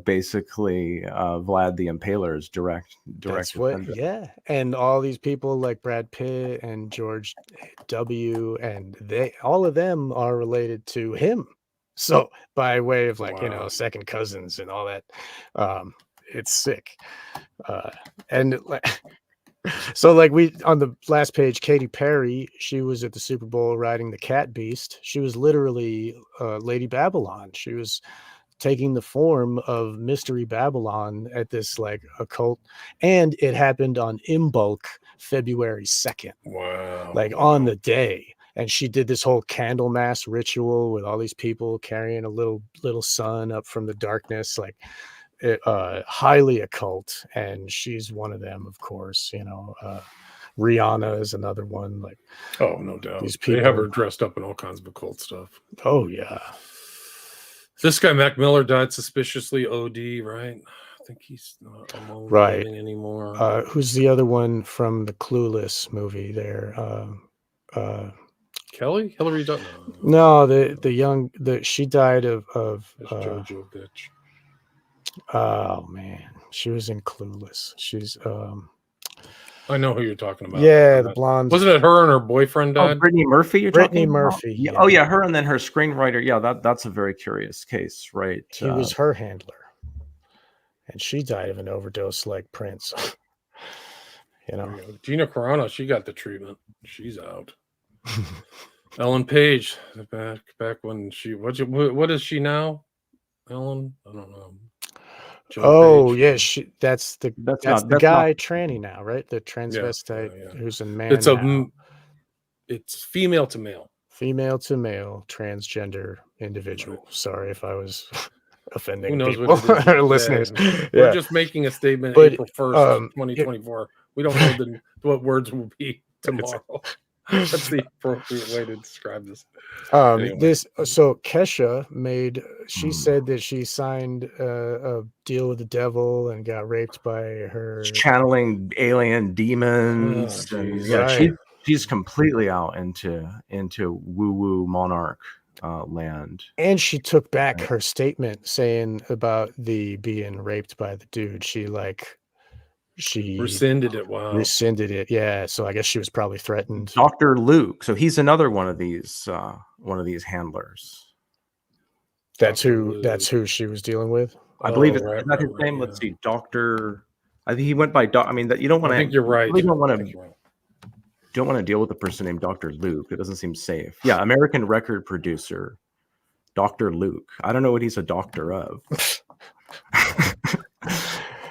basically Vlad the Impaler's direct. That's what, yeah, and all these people like Brad Pitt and George W. and all of them are related to him. So by way of like second cousins and all that, it's sick, and like. So like on the last page, Katy Perry, she was at the Super Bowl riding the cat beast. She was literally Lady Babylon. She was taking the form of Mystery Babylon at this like occult, and it happened on Imbolc, February 2nd. Wow. Like on the day. And she did this whole candle mass ritual with all these people carrying a little sun up from the darkness, like highly occult, and she's one of them, of course. Rihanna is another one. Like, oh, no doubt, these people, they have her dressed up in all kinds of occult stuff. Oh yeah. This guy Mac Miller died suspiciously OD, right? I think he's not among living anymore. Who's the other one from the Clueless movie there? Kelly? Hillary Duff? No, she died of JoJo bitch. Oh man, she was in Clueless. She's I know who you're talking about. Yeah, the blonde. Wasn't it her and her boyfriend died? Oh, Brittany Murphy. You're Brittany talking Murphy. about? Yeah. Oh yeah, her and then her screenwriter. Yeah, that's a very curious case, right? He was her handler, and she died of an overdose like Prince. Gina Carano, she got the treatment. She's out. Ellen Page, back when she what is she now? Ellen, I don't know. Joe Page. Yeah, that's the guy tranny now, right? The transvestite who's a man. It's female to male. Female to male transgender individual. Right. Sorry if I was offending Who knows people, what our listeners. We're just making a statement. But, April 1st, 2024. We don't know what words will be tomorrow. That's the appropriate way to describe this. Anyway. So Kesha she said that she signed a deal with the devil and got raped by her. Channeling alien demons. She's completely out into woo-woo monarch land. And she took back her statement saying about the being raped by the dude. She rescinded it. Wow. Rescinded it. Yeah. So I guess she was probably threatened. Dr. Luke. So he's another one of these handlers. That's who she was dealing with. I believe it's not his name. Let's see. Dr. I think he went by I mean, that you don't want to. I think you're right. You don't want to deal with a person named Dr. Luke. It doesn't seem safe. Yeah. American record producer, Dr. Luke. I don't know what he's a doctor of.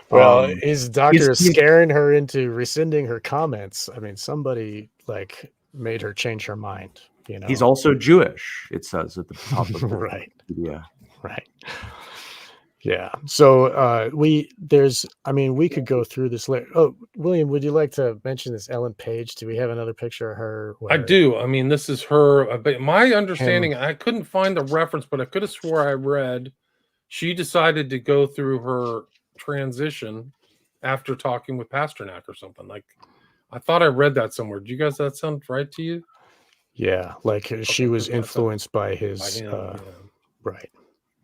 Well, his doctor is scaring her into rescinding her comments. I mean, somebody like made her change her mind. He's also Jewish. It says at the top of the right. Yeah. Right. Yeah. So we could go through this later. Oh, William, would you like to mention this Ellen Page? Do we have another picture of her? I where do. I mean, this is her. But my him- understanding, I couldn't find the reference, but I could have swore I read she decided to go through her transition after talking with Pasternak or something. Like, I thought I read that somewhere. Do you guys that sound right to you? Yeah, like she was influenced by By his him, yeah. right.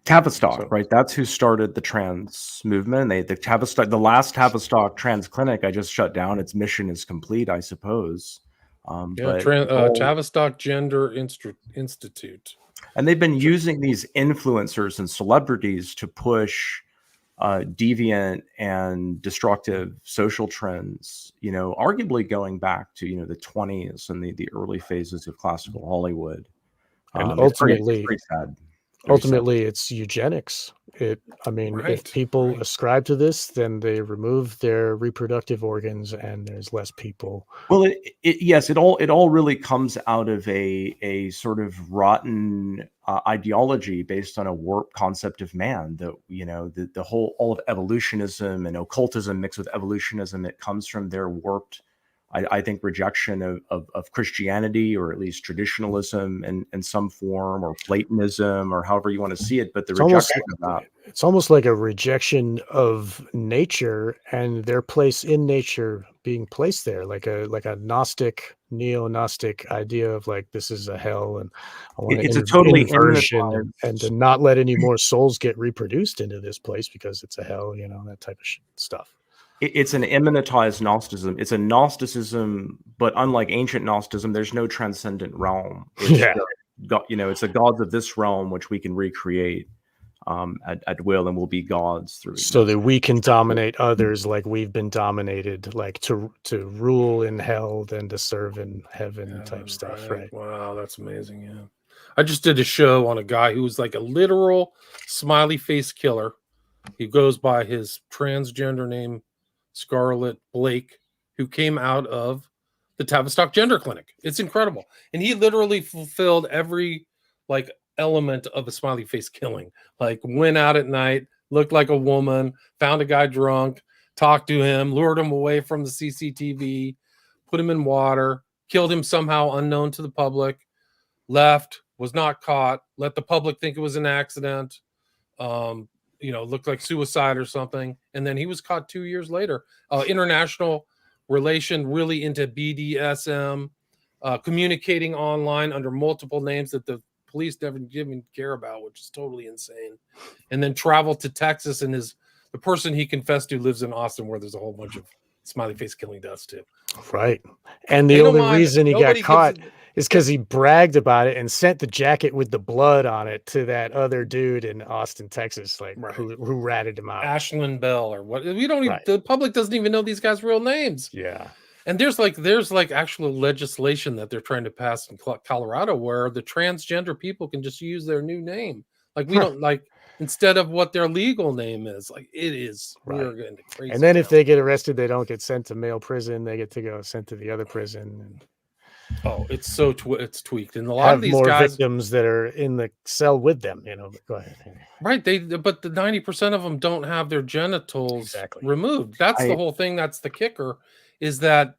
Tavistock, So- right? That's who started the trans movement. The last Tavistock trans clinic I just shut down. Its mission is complete, I suppose. Yeah, But Tavistock Gender Institute. and they've been using these influencers and celebrities to push deviant and destructive social trends, arguably going back to, the 20s and the early phases of classical Hollywood. And It's pretty ultimately, sad. it's eugenics. If Right, people right. ascribe to this, then they remove their reproductive organs, and there's less people. Well, yes, it all really comes out of a sort of rotten ideology based on a warped concept of man. The whole all of evolutionism and occultism mixed with evolutionism. It comes from their warped, I think, rejection of Christianity, or at least traditionalism in some form, or Platonism, or however you want to see it. But the rejection of that. It's almost like a rejection of nature and their place in nature being placed there, like a Gnostic, neo-Gnostic idea of like, this is a hell, and I want It's a to totally inversion and to not let any more souls get reproduced into this place because it's a hell, that type of stuff. It's an immanentized Gnosticism. It's a Gnosticism, but unlike ancient Gnosticism, there's no transcendent realm. It's it's the gods of this realm which we can recreate at will, and will be gods through. So that we can dominate others like we've been dominated, like to rule in hell than to serve in heaven type stuff, right? Wow, that's amazing. Yeah, I just did a show on a guy who was like a literal smiley face killer. He goes by his transgender name, Scarlett Blake, who came out of the Tavistock Gender Clinic. It's incredible. And he literally fulfilled every element of a smiley face killing. Like, went out at night, looked like a woman, found a guy drunk, talked to him, lured him away from the CCTV, put him in water, killed him somehow unknown to the public, left, was not caught, let the public think it was an accident. Looked like suicide or something. And then he was caught 2 years later. International relation, really into BDSM, communicating online under multiple names that the police never even care about, which is totally insane. And then traveled to Texas, and the person he confessed to lives in Austin, where there's a whole bunch of smiley face killing deaths too. Right. And the only reason he got caught is because he bragged about it and sent the jacket with the blood on it to that other dude in Austin, Texas, who ratted him out. Ashland Bell or what? We don't even. The public doesn't even know these guys' real names. Yeah. And there's actual legislation that they're trying to pass in Colorado where the transgender people can just use their new name. Like, we don't instead of what their legal name is. Like, it is. Right. We're getting crazy. And then if they get arrested, they don't get sent to male prison. They get to go sent to the other prison. And it's so it's tweaked. And a lot of these more guys, victims that are in the cell with them, Go ahead. Right. But the 90% of them don't have their genitals removed. That's the whole thing. That's the kicker, is that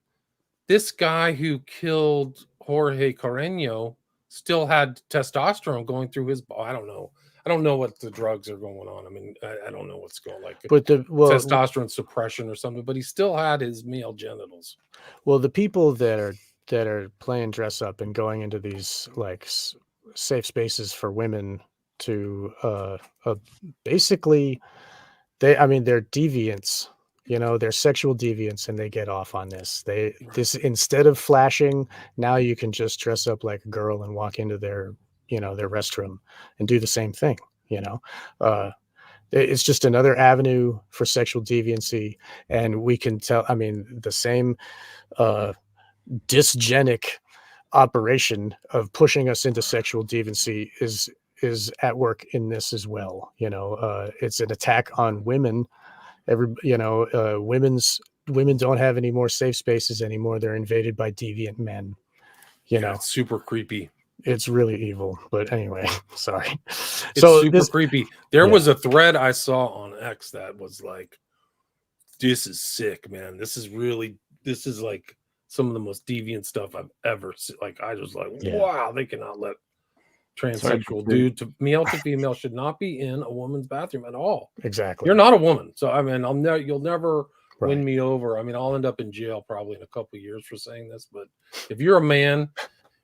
this guy who killed Jorge Carreño still had testosterone going through his body. I don't know what the drugs are going on. I mean, I don't know what's going like. But testosterone suppression or something. But he still had his male genitals. Well, the people that are playing dress up and going into these safe spaces for women to basically they're deviants. They're sexual deviants, and they get off on this. This instead of flashing, now you can just dress up like a girl and walk into their restroom and do the same thing. It's just another avenue for sexual deviancy, and we can tell. The same dysgenic operation of pushing us into sexual deviancy is at work in this as well. It's an attack on women. Women don't have any more safe spaces anymore. They're invaded by deviant men. It's super creepy. It's really evil. But anyway, sorry. It's So super creepy. There was a thread I saw on X that was like, this is sick, man. This is like some of the most deviant stuff I've ever seen. Like, I was like, wow, they cannot let transsexual dude to male to female should not be in a woman's bathroom at all. Exactly. You're not a woman. So, I mean, you'll never win me over. I mean, I'll end up in jail probably in a couple of years for saying this, but if you're a man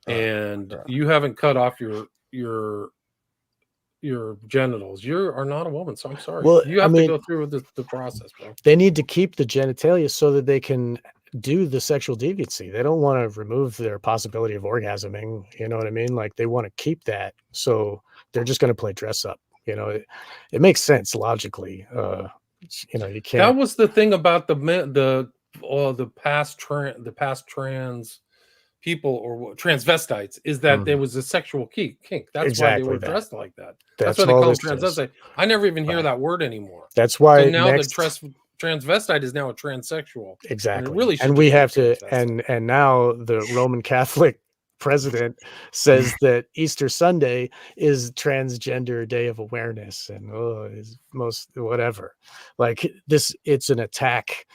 and you haven't cut off your genitals, you are not a woman. So I'm sorry. Well, you have to go through with the process, bro. They need to keep the genitalia so that they can do the sexual deviancy. They don't want to remove their possibility of orgasming. You know what I mean? Like, they want to keep that. So they're just going to play dress up. You know, it makes sense logically. You know, you can't. That was the thing about the past trans people or transvestites, is that there was a sexual kink. That's why they were dressed like that. That's why they call them transvestite. I never even hear that word anymore. That's why so now the transvestite is now a transsexual. Exactly. And, really and we have to and now the Roman Catholic president says that Easter Sunday is transgender day of awareness, and is most whatever. Like this, it's an attack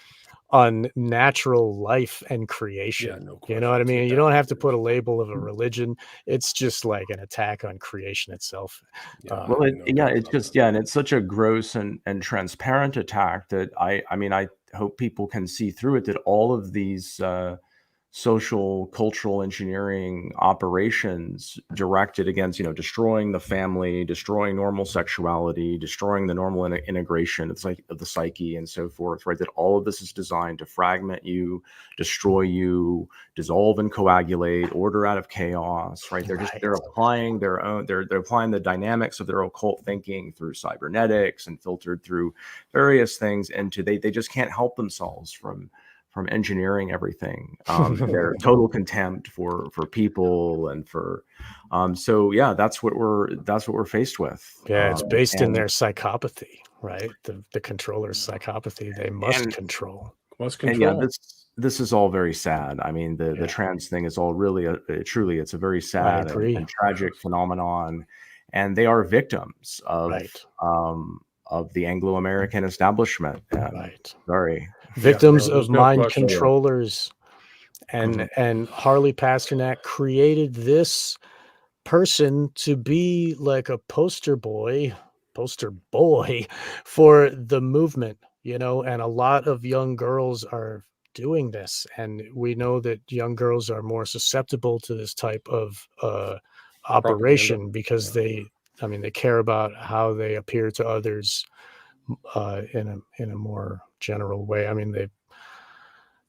on natural life and creation. You know what I mean? You don't have to put a label of a religion. It's just like an attack on creation itself. It's just and it's such a gross and transparent attack that I mean, I hope people can see through it, that all of these social cultural engineering operations directed against, you know, destroying the family, destroying normal sexuality, destroying the normal integration of the psyche and so forth, right? That all of this is designed to fragment you, destroy you, dissolve and coagulate, order out of chaos, right? They're applying their own, they're applying the dynamics of their occult thinking through cybernetics and filtered through various things into, they just can't help themselves from engineering everything. Their total contempt for people and for so yeah, that's what we're faced with. It's based in their psychopathy, right? The controller's psychopathy. They must control. And yeah, this is all very sad. I mean, the trans thing is all really truly, it's a very sad and tragic phenomenon, and they are victims of the Anglo-American establishment. Sorry. Victims of mind controllers. And Harley Pasternak created this person to be like a poster boy for the movement, you know, and a lot of young girls are doing this, and we know that young girls are more susceptible to this type of operation because they care about how they appear to others in a more general way. I mean,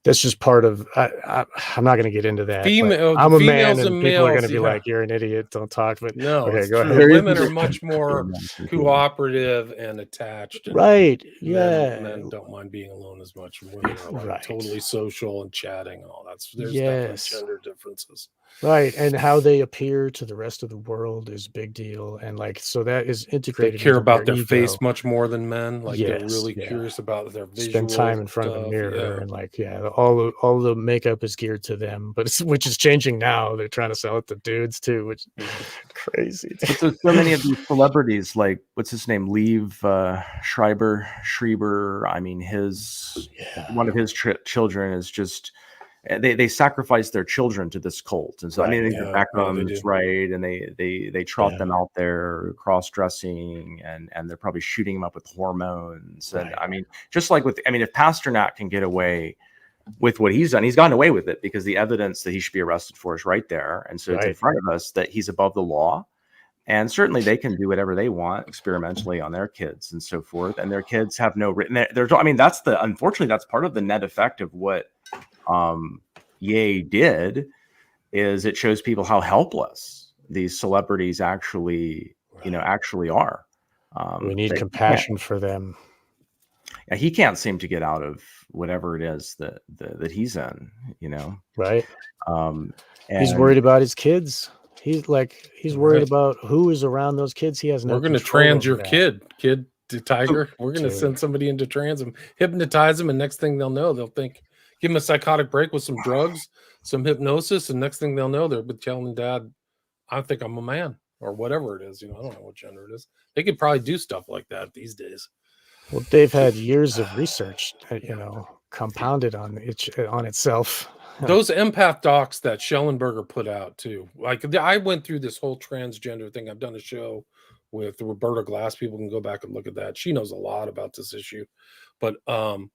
that's just part of. I'm not going to get into that. I'm a man, and people are going to be like, "You're an idiot. Don't talk." But no, okay, go ahead. Women are much more cooperative and attached. And men don't mind being alone as much. Women are like totally social and chatting and all that. So there's definitely gender differences. Right, and how they appear to the rest of the world is big deal, and like so that is integrated. They care about their face much more than men. Like they're really curious about their visual. Spend time in front of a mirror and like all the makeup is geared to them, but which is changing now. They're trying to sell it to dudes too, which is crazy. So many of these celebrities, like what's his name, Schreiber. I mean, one of his children is just. They sacrifice their children to this cult, and so I mean, Beckham's right, and they trot them out there cross-dressing, and they're probably shooting them up with hormones, and I mean, just like if Pasternak can get away with what he's done, he's gotten away with it because the evidence that he should be arrested for is right there, and so it's in front of us that he's above the law, and certainly they can do whatever they want experimentally on their kids and so forth, and their kids have no written. Unfortunately, that's part of the net effect of what. Ye did is it shows people how helpless these celebrities actually are. We need compassion for them. Yeah, he can't seem to get out of whatever it is that he's in, you know. Right. He's worried about his kids. He's worried about who is around those kids. He has no. We're going to trans your kid to Tiger. We're going to send somebody into trans them, hypnotize them, and next thing they'll know, they'll think. Give them a psychotic break with some drugs, some hypnosis, and next thing they'll know, they're telling dad, I think I'm a man or whatever it is. I don't know what gender it is. They could probably do stuff like that these days. Well, they've had years of research, compounded on itself. Those empath docs that Schellenberger put out too. Like I went through this whole transgender thing. I've done a show with Roberta Glass. People can go back and look at that. She knows a lot about this issue. But the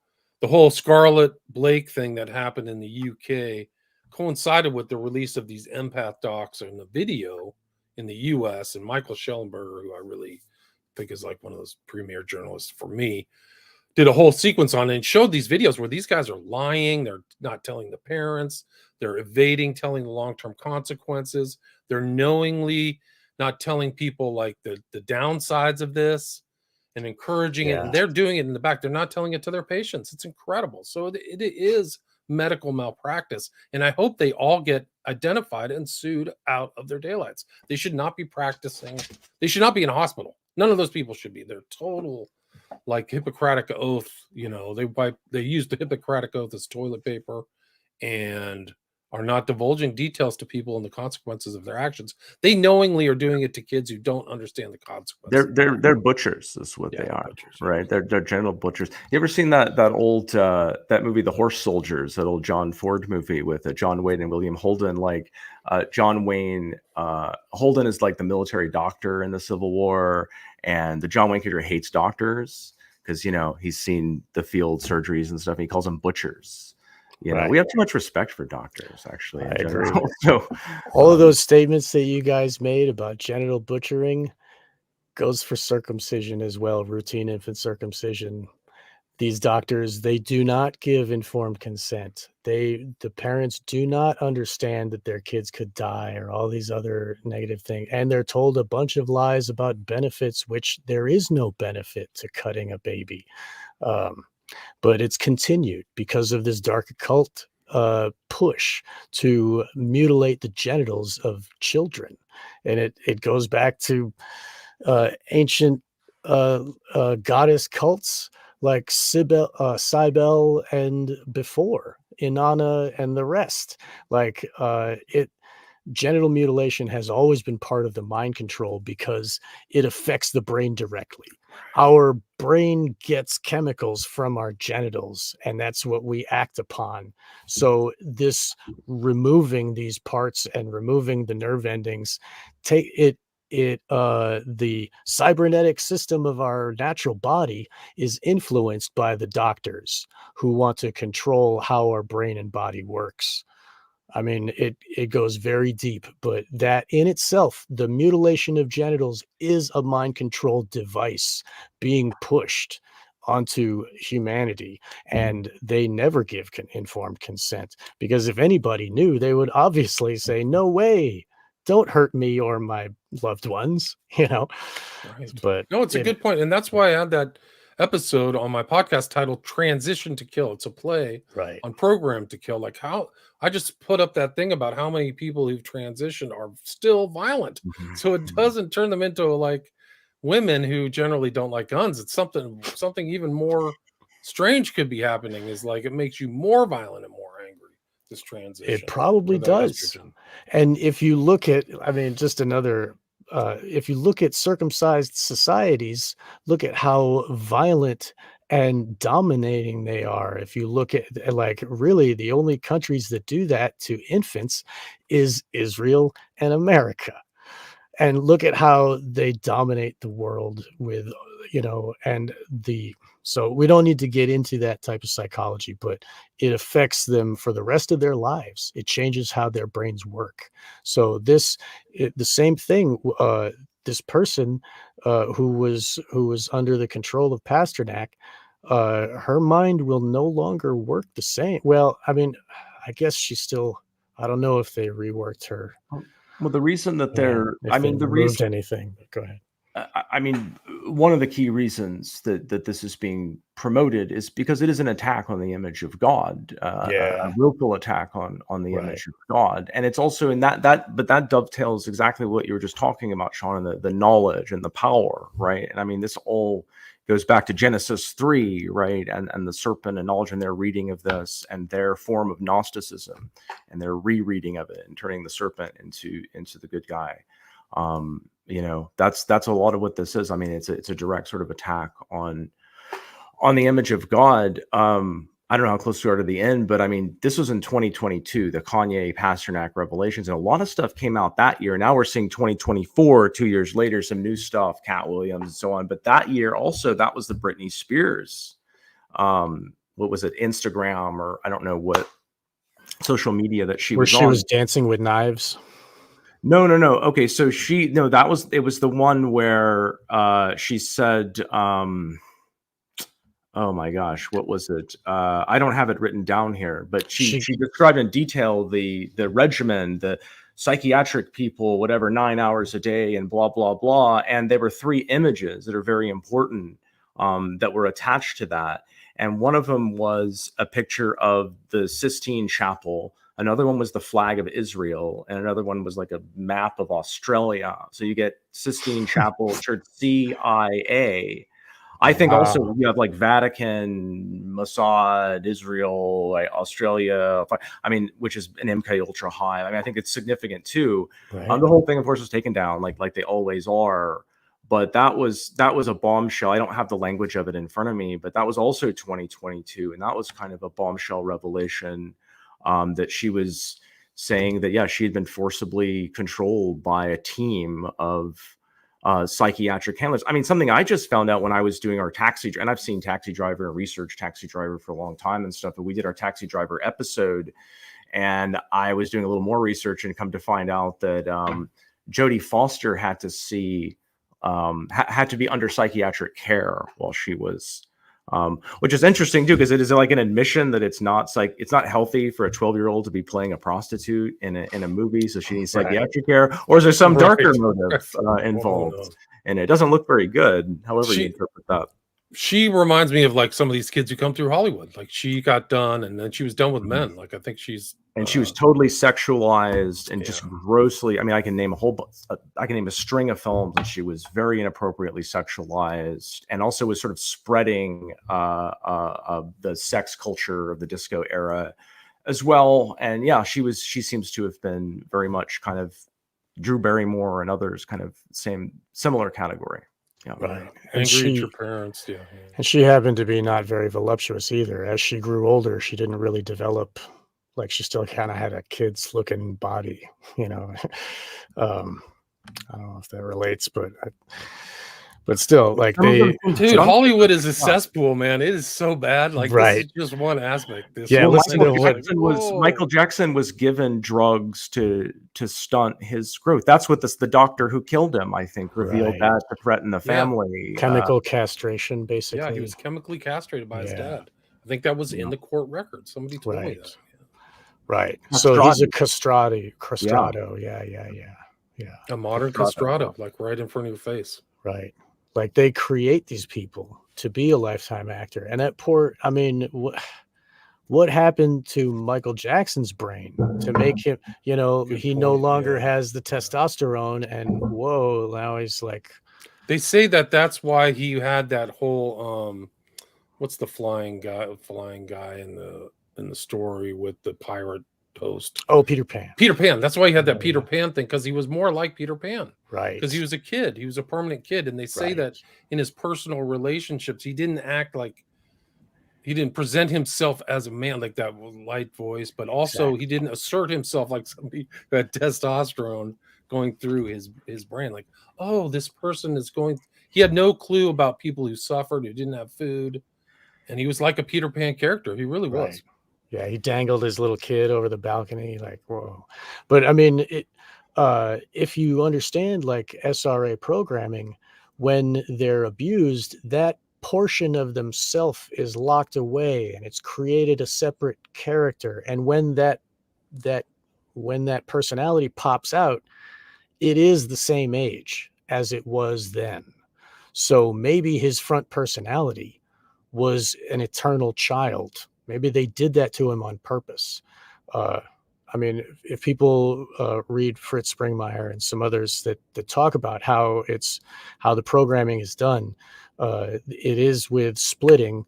whole Scarlett Blake thing that happened in the UK coincided with the release of these empath docs in the video in the US. And Michael Schellenberger, who I really think is like one of those premier journalists for me, did a whole sequence on it and showed these videos where these guys are lying. They're not telling the parents. They're evading telling the long-term consequences. They're knowingly not telling people like the downsides of this and encouraging it. And they're doing it in the back. They're not telling it to their patients. It's incredible. So it is medical malpractice. And I hope they all get identified and sued out of their daylights. They should not be practicing. They should not be in a hospital. None of those people should be. They're total like Hippocratic oath, they use the Hippocratic oath as toilet paper and are not divulging details to people and the consequences of their actions. They knowingly are doing it to kids who don't understand the consequences. They're butchers, is what they are, butchers, right? They're general butchers. You ever seen that old that movie, The Horse Soldiers, that old John Ford movie with John Wayne and William Holden? Like John Wayne Holden is like the military doctor in the Civil War, and the John Wayne character hates doctors because he's seen the field surgeries and stuff. And he calls them butchers. Right. We have too much respect for doctors, actually. I agree. So, all of those statements that you guys made about genital butchering goes for circumcision as well, routine infant circumcision. These doctors, they do not give informed consent. The parents do not understand that their kids could die or all these other negative things. And they're told a bunch of lies about benefits, which there is no benefit to cutting a baby. But it's continued because of this dark occult push to mutilate the genitals of children. And it goes back to ancient goddess cults like Cybele and before, Inanna and the rest. Like genital mutilation has always been part of the mind control because it affects the brain directly. Our brain gets chemicals from our genitals, and that's what we act upon. So this removing these parts and removing the nerve endings, the cybernetic system of our natural body is influenced by the doctors who want to control how our brain and body works. I mean, it goes very deep, but that in itself, the mutilation of genitals is a mind control device being pushed onto humanity, and they never give informed consent, because if anybody knew, they would obviously say, no way, don't hurt me or my loved ones, Right. But no, it's a good point. And that's why I had that episode on my podcast titled Transition to Kill. It's a play on Program to Kill. Like how I just put up that thing about how many people who've transitioned are still violent. So it doesn't turn them into like women who generally don't like guns. It's something even more strange could be happening, is like it makes you more violent and more angry. This transition. It probably does. Estrogen. And if you look at, just another, if you look at circumcised societies, look at how violent and dominating they are. If you look at, like, really the only countries that do that to infants is Israel and America. And look at how they dominate the world with, so we don't need to get into that type of psychology, but it affects them for the rest of their lives. It changes how their brains work. So the same thing, this person who was under the control of Pasternak, her mind will no longer work the same. Well, I guess she still, I don't know if they reworked her. Well, the reason that removed anything, but go ahead. One of the key reasons that this is being promoted is because it is an attack on the image of God, a willful attack on the image of God. And it's also in but that dovetails exactly what you were just talking about, Sean, and the knowledge and the power, right? And this all goes back to Genesis 3, right? And the serpent and knowledge and their reading of this and their form of Gnosticism and their rereading of it and turning the serpent into the good guy. You know, that's a lot of what this is. I mean, it's a direct sort of attack on the image of God. I don't know how close we are to the end, but I mean, this was in 2022, the Kanye Pasternak revelations, and a lot of stuff came out that year. Now we're seeing 2024, 2 years later, some new stuff, Cat Williams and so on. But that year also, that was the Britney Spears, what was it, Instagram, or I don't know what social media that she was on. Where she was dancing with knives. No. Okay, so it was the one where she said, oh my gosh, what was it? I don't have it written down here, but she described in detail the regimen, the psychiatric people, whatever, 9 hours a day and blah, blah, blah. And there were 3 images that are very important that were attached to that. And one of them was a picture of the Sistine Chapel. Another one was the flag of Israel. And another one was like a map of Australia. So you get Sistine Chapel, Church, CIA. I think also you have like Vatican, Mossad, Israel, like Australia. I mean, which is an MK Ultra high. I mean, I think it's significant too. Right. The whole thing, of course, was taken down, like they always are. But that was a bombshell. I don't have the language of it in front of me, but that was also 2022, and that was kind of a bombshell revelation that she was saying that she had been forcibly controlled by a team of psychiatric handlers. I mean, something I just found out when I was doing our Taxi, and I've seen Taxi Driver and researched Taxi Driver for a long time and stuff, but we did our Taxi Driver episode, and I was doing a little more research and come to find out that Jodie Foster had to be under psychiatric care while she was, which is interesting too, because it is like an admission that it's not healthy for a 12-year-old to be playing a prostitute in a movie, so she needs psychiatric care, or is there some darker motive involved? And it doesn't look very good, however you interpret that. She reminds me of like some of these kids who come through Hollywood. Like she got done and then she was done with men. Like I think she's she was totally sexualized and just grossly. I mean, I can name a string of films that she was very inappropriately sexualized, and also was sort of spreading the sex culture of the disco era as well. And she seems to have been very much kind of Drew Barrymore and others kind of similar category. Yeah. Right. Angry at your parents. Yeah. And she happened to be not very voluptuous either. As she grew older, she didn't really develop, like she still kind of had a kid's looking body, you know. I don't know if that relates, but still, like dude, Hollywood is a cesspool, man. It is so bad. Like this is just one aspect. Michael Jackson was given drugs to stunt his growth. That's what the doctor who killed him, I think, revealed that to threaten the family. Chemical castration, basically. Yeah, he was chemically castrated by his dad. I think that was in the court record. Somebody told me that. Right. So he's a castrato. Yeah. A modern castrato, like right in front of your face. Right. Like they create these people to be a lifetime actor. And I mean, what happened to Michael Jackson's brain to make him, he no longer has the testosterone, and now he's like. They say that's why he had that whole, what's the flying guy in the story with the pirate host? Oh, Peter Pan. That's why he had that Peter Pan thing, because he was more like Peter Pan. Right. Because he was a kid. He was a permanent kid. And they say that in his personal relationships, he didn't present himself as a man, like that light voice, but also he didn't assert himself like somebody who had testosterone going through his brain. Like, oh, this person is he had no clue about people who suffered, who didn't have food. And he was like a Peter Pan character. He really was. Yeah, he dangled his little kid over the balcony, like, whoa. But I mean, if you understand like SRA programming, when they're abused, that portion of themselves is locked away and it's created a separate character. And when that personality pops out, it is the same age as it was then. So maybe his front personality was an eternal child. Maybe they did that to him on purpose. I mean, if people read Fritz Springmeier and some others that talk about how the programming is done, It is with splitting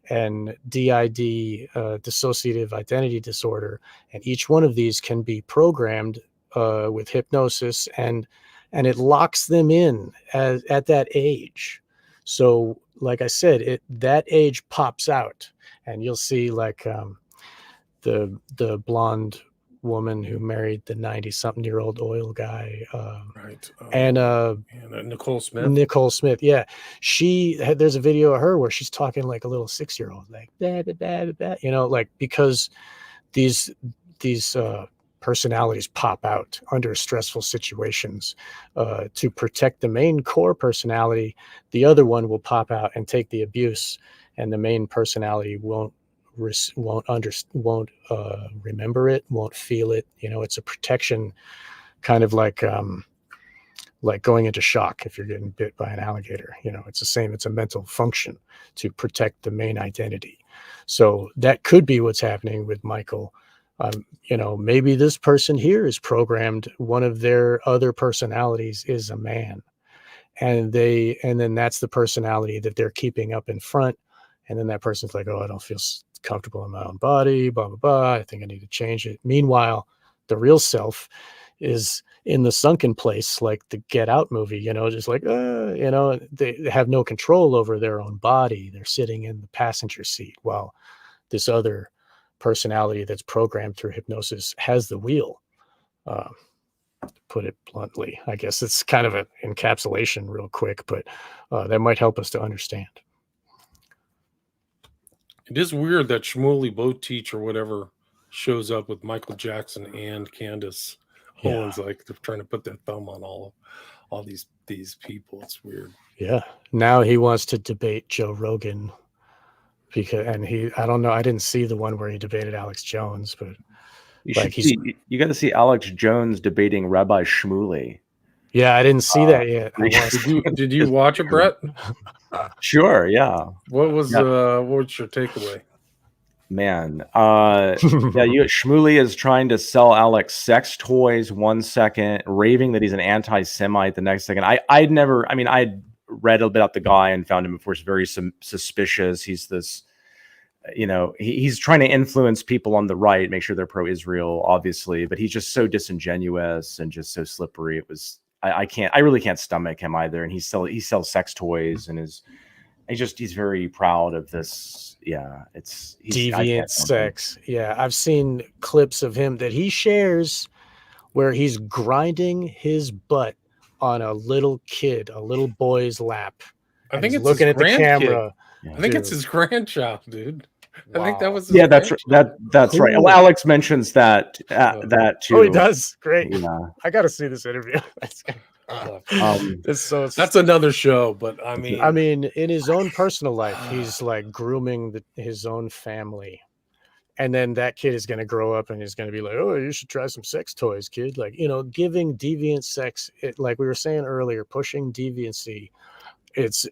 and DID, dissociative identity disorder, and each one of these can be programmed with hypnosis, and it locks them in at that age. So, like I said, that age pops out, and you'll see like the blonde woman who married the 90-something-year-old oil guy, right? And Nicole Smith. Nicole Smith, yeah. There's a video of her where she's talking like a little 6-year-old, like bah, bah, bah, bah, you know, like because these personalities pop out under stressful situations. To protect the main core personality, the other one will pop out and take the abuse, and the main personality won't remember it, won't feel it. You know, it's a protection, kind of like going into shock if you're getting bit by an alligator. You know, it's the same. It's a mental function to protect the main identity. So that could be what's happening with Michael. You know, maybe this person here is programmed. One of their other personalities is a man, and then that's the personality that they're keeping up in front. And then that person's like, oh, I don't feel comfortable in my own body, blah, blah, blah. I think I need to change it. Meanwhile, the real self is in the sunken place, like the Get Out movie, you know, just like, you know, they have no control over their own body. They're sitting in the passenger seat while this other personality that's programmed through hypnosis has the wheel. To put it bluntly, I guess it's kind of an encapsulation real quick, but that might help us to understand. It is weird that Shmuley Boat Teach or whatever shows up with Michael Jackson and Candace Owens, like they're trying to put their thumb on all these people. It's weird. Yeah. Now he wants to debate Joe Rogan I don't know. I didn't see the one where he debated Alex Jones, but you got to see Alex Jones debating Rabbi Shmuley. Yeah, I didn't see that yet. Did you watch it, Brett? Sure, yeah. What's your takeaway? Man, Shmuley is trying to sell Alex sex toys 1 second, raving that he's an anti-Semite the next second. I'd read a bit about the guy and found him, of course, very suspicious. He's this, you know, he's trying to influence people on the right, make sure they're pro-Israel, obviously, but he's just so disingenuous and just so slippery. It was, I really can't stomach him either. And he sells sex toys and he's very proud of this. Yeah, he's deviant sex. Yeah, I've seen clips of him that he shares where he's grinding his butt on a little boy's lap. I think it's looking at the camera. I think it's his grandchild, dude. Wow. I think that was his that's right. Well, Alex mentions that too. Oh, he does. Great. Yeah. I got to see this interview. That's another show, but I mean, in his own personal life, he's like grooming his own family. And then that kid is going to grow up and he's going to be like, oh, you should try some sex toys, kid. Like, you know, giving deviant sex, like we were saying earlier, pushing deviancy, it's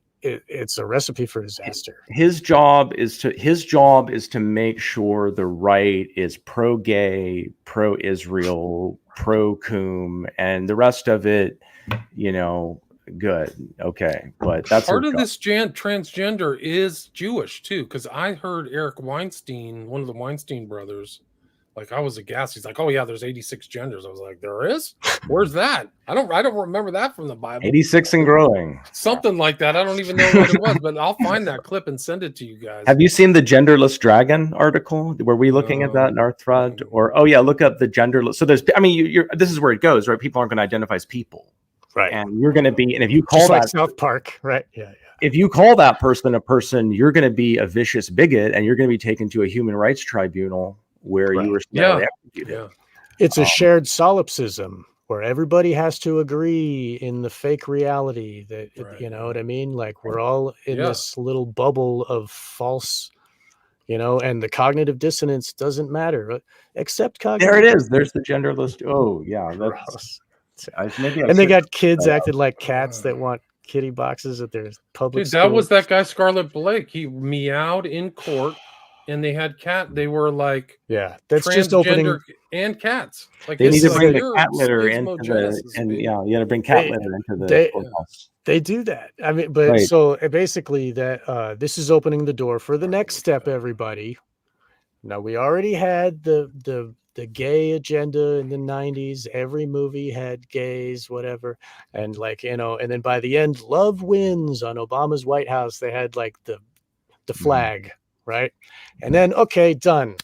a recipe for disaster. His job is to make sure the right is pro-gay, pro-Israel, pro-Coom, and the rest of it, you know, good. Okay. But that's part of this transgender is Jewish too, because I heard Eric Weinstein, one of the Weinstein brothers, like I was aghast. He's like, oh yeah, there's 86 genders. I was like, there is? Where's that? I don't remember that from the Bible. 86 and growing. Something like that. I don't even know what it was, but I'll find that clip and send it to you guys. Have you seen the genderless dragon article? Were we looking at that in our thread? Or look up the genderless. So there's, this is where it goes, right? People aren't going to identify as people. Right. And you're going to be, and if you call just that like South Park, right? Yeah. If you call that person a person, you're going to be a vicious bigot and you're going to be taken to a human rights tribunal where you were executed. Yeah. It's a shared solipsism where everybody has to agree in the fake reality that, you know what I mean? Like we're all in this little bubble of false, you know, and the cognitive dissonance doesn't matter except cognitive. There it is. There's the genderless. Oh yeah. That's, and they got kids acting like cats that want kitty boxes at their public school. That was that guy Scarlett Blake. He meowed in court and they had they were like that's just opening and cats. Like they need to bring the your cat litter into schismogenesis, and baby. yeah, you got to bring cat litter into the courthouse. They do that. I mean, but so basically that this is opening the door for the next step, everybody. Now we already had the gay agenda in the 90s. Every movie had gays, whatever. And like, you know, and then by the end, love wins on Obama's White House. They had like the flag, right? And then, okay, done.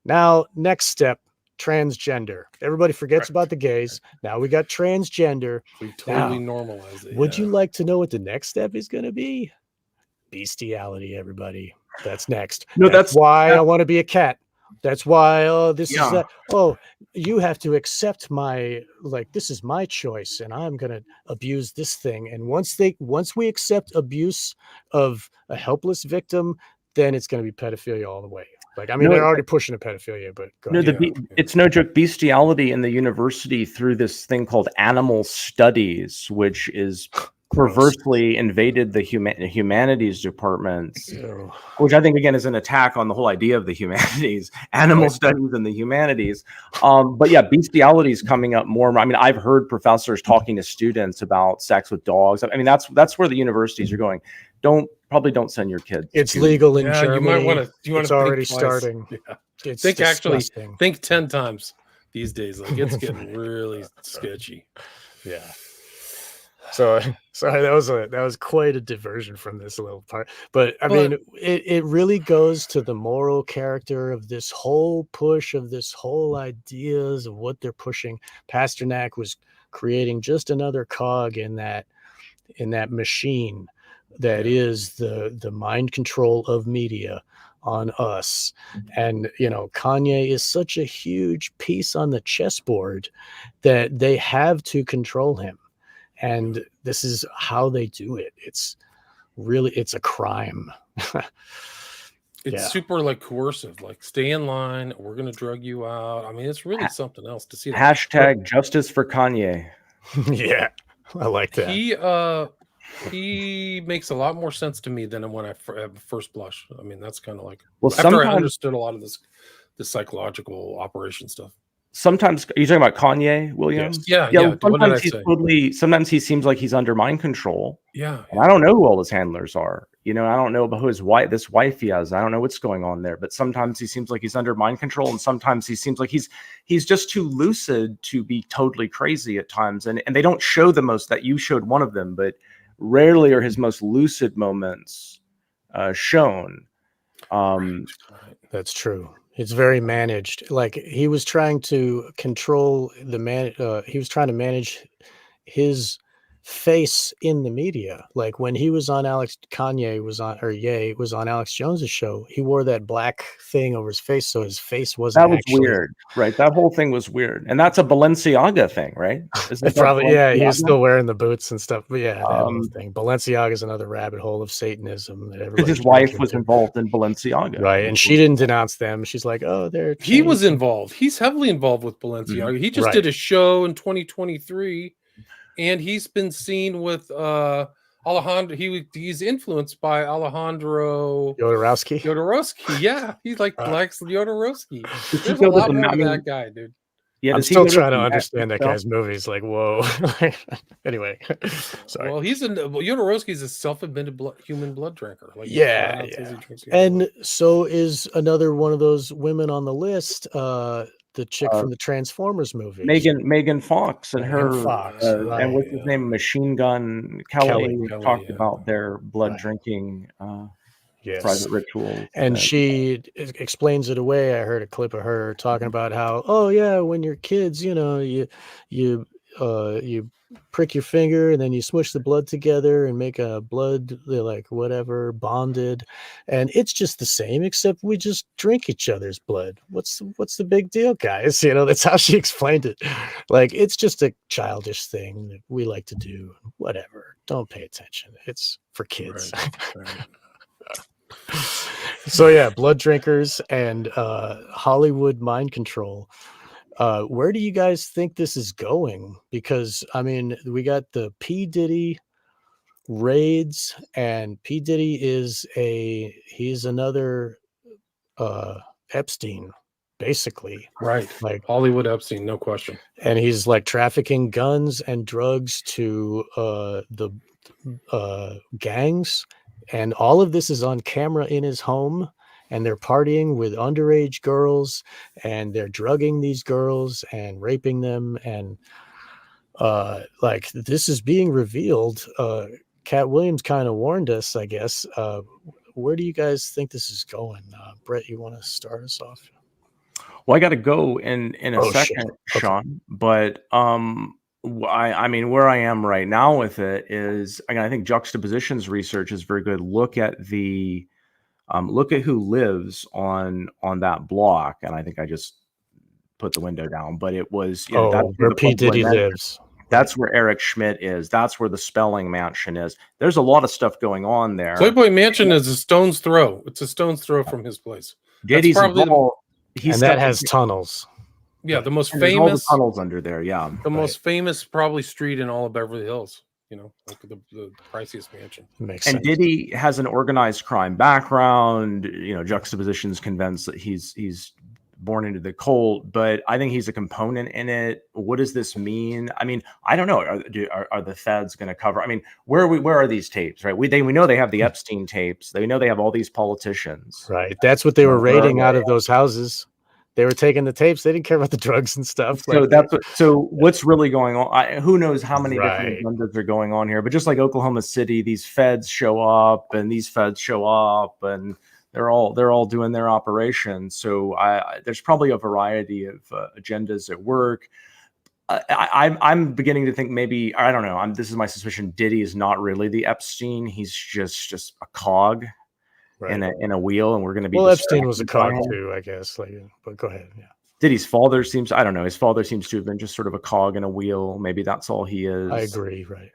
Now, next step, transgender. Everybody forgets about the gays. Now we got transgender. We totally normalize it. Would you like to know what the next step is going to be? Bestiality, everybody. That's next. No, that's why I want to be a cat. That's why, this is that. Oh, you have to accept my, like, this is my choice and I'm going to abuse this thing. And once we accept abuse of a helpless victim, then it's going to be pedophilia all the way. Like, I mean, they're already pushing a pedophilia, but it's no joke. Bestiality in the university through this thing called animal studies, which is perversely invaded the humanities departments, which I think again is an attack on the whole idea of the humanities, animal studies and the humanities. But yeah, bestiality is coming up more. I mean, I've heard professors talking to students about sex with dogs. I mean, that's where the universities are going. Probably don't send your kids. It's legal in Germany. You might want to. It's already starting. Yeah. Think 10 times these days. Like it's getting really sketchy. Yeah. So sorry, that was quite a diversion from this little part. But I mean, it really goes to the moral character of this whole push of this whole ideas of what they're pushing. Pasternak was creating just another cog in that machine that is the mind control of media on us. And you know, Kanye is such a huge piece on the chessboard that they have to control him. And this is how they do it. It's a crime. It's super like coercive, like stay in line, we're going to drug you out. I mean, it's really something else to see. Hashtag justice for Kanye. Yeah, I like that. He makes a lot more sense to me than when I first blush. I mean, that's kind of like after I understood a lot of this psychological operation stuff. Sometimes, are you talking about Kanye, William? Yes. Yeah. Sometimes he seems like he's under mind control. Yeah. And I don't know who all his handlers are. You know, I don't know about who this wife he has. I don't know what's going on there. But sometimes he seems like he's under mind control, and sometimes he seems like he's just too lucid to be totally crazy at times. And they don't show the most that you showed one of them, but rarely are his most lucid moments shown. That's true. It's very managed. Like he was trying to control he was trying to manage his face in the media. Like when he was on Ye was on Alex Jones's show, he wore that black thing over his face, so his face wasn't. That was weird, right? That whole thing was weird, and that's a Balenciaga thing, right? Probably, yeah. He was still wearing the boots and stuff, but yeah, that whole thing. Balenciaga is another rabbit hole of Satanism that everybody. His wife was involved in Balenciaga, right? And she didn't denounce them. She's like, oh, they're. He was involved. He's heavily involved with Balenciaga. He just did a show in 2023. And he's been seen with Alejandro. He's influenced by Alejandro Jodorowsky. Yeah, he's like likes Jodorowsky. There's a lot more of that guy, dude. Yeah, I'm still trying to understand that guy's movies. Like, whoa. Anyway, sorry. Well, Jodorowsky's a self-admitted human blood drinker. Like, yeah. And so is another one of those women on the list. The chick from the Transformers movie, Megan Fox, and and what's his name, Machine Gun Kelly talked about their blood drinking private rituals, and she explains it away. I heard a clip of her talking about how, oh yeah, when you're kids, you know, you prick your finger and then you smush the blood together and make a blood, like whatever, bonded, and it's just the same, except we just drink each other's blood. What's the big deal, guys? You know, that's how she explained it. Like, it's just a childish thing that we like to do. Whatever, don't pay attention, it's for kids. Right. So yeah, blood drinkers and Hollywood mind control. Where do you guys think this is going? Because I mean, we got the P. Diddy raids, and P. Diddy he's another Epstein, basically. Right. Like Hollywood Epstein, no question. And he's like trafficking guns and drugs to the gangs. And all of this is on camera in his home. And they're partying with underage girls, and they're drugging these girls and raping them. And like this is being revealed. Cat Williams kind of warned us, I guess. Where do you guys think this is going? Brett, you want to start us off? Well, I got to go in a second, shit. Sean. But I mean, where I am right now with it is, again, I think juxtapositions research is very good. Look at who lives on that block, and I think I just put the window down. But it was that's where P. Diddy lives. That's where Eric Schmidt is. That's where the Spelling Mansion is. There's a lot of stuff going on there. Playboy Mansion is a stone's throw. It's a stone's throw from his place. Diddy's involved. And that has tunnels. Yeah, the most all famous the tunnels under there. Yeah, the most famous probably street in all of Beverly Hills. Like the priciest mansion. Makes and sense. Diddy has an organized crime background. Juxtapositions convinced that he's born into the cult, but I think he's a component in it. What does this mean? I mean, I don't know. Are the feds going to cover? I mean, where are these tapes? Right? We know they have the Epstein tapes. They know they have all these politicians. Right. That's what they were raiding out of those houses. They were taking the tapes. They didn't care about the drugs and stuff. So what's really going on? Who knows how many different agendas are going on here? But just like Oklahoma City, these feds show up, and these feds show up, and they're all doing their operations. So there's probably a variety of agendas at work. I'm beginning to think maybe, I don't know. this is my suspicion. Diddy is not really the Epstein. He's just a cog in a wheel, and we're going to be. Well, Epstein was a cog too, I guess. But go ahead. Yeah. Diddy's father seems, I don't know. His father seems to have been just sort of a cog in a wheel. Maybe that's all he is. I agree. Right.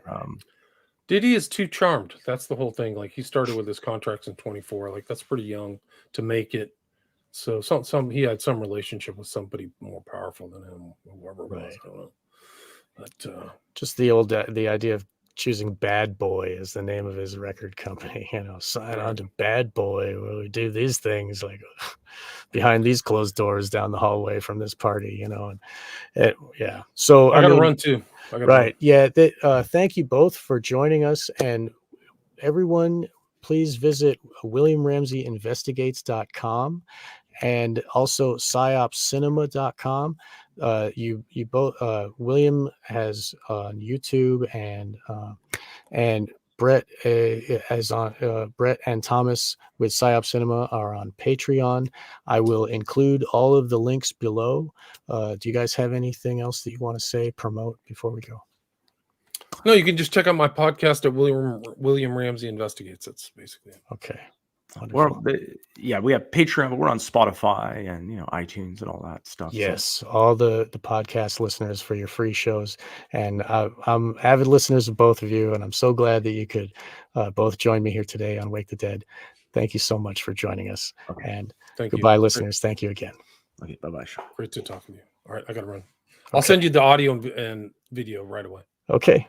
Diddy is too charmed. That's the whole thing. Like, he started with his contracts in 24. Like, that's pretty young to make it. So he had some relationship with somebody more powerful than him, whoever it was. I don't know. But just the idea of choosing Bad Boy as the name of his record company, sign on to Bad Boy, where we do these things like behind these closed doors down the hallway from this party, yeah. So I gotta run too. Right. Yeah. Thank you both for joining us, and everyone, please visit WilliamRamseyInvestigates.com and also PsyopCinema.com. You both, William has on YouTube, and Brett is on, Brett and Thomas with Psyop Cinema are on Patreon. I will include all of the links below. Do you guys have anything else that you want to say, promote before we go? No, you can just check out my podcast at William Ramsey Investigates. That's basically it. Okay. We have Patreon, but we're on Spotify and iTunes and all that stuff. Yes, all the podcast listeners for your free shows, and I'm avid listeners of both of you, and I'm so glad that you could both join me here today on Wake the Dead. Thank you so much for joining us, and goodbye, listeners. Thank you again. Okay, bye-bye. Great to talk with you. All right, I gotta run. I'll send you the audio and video right away. Okay.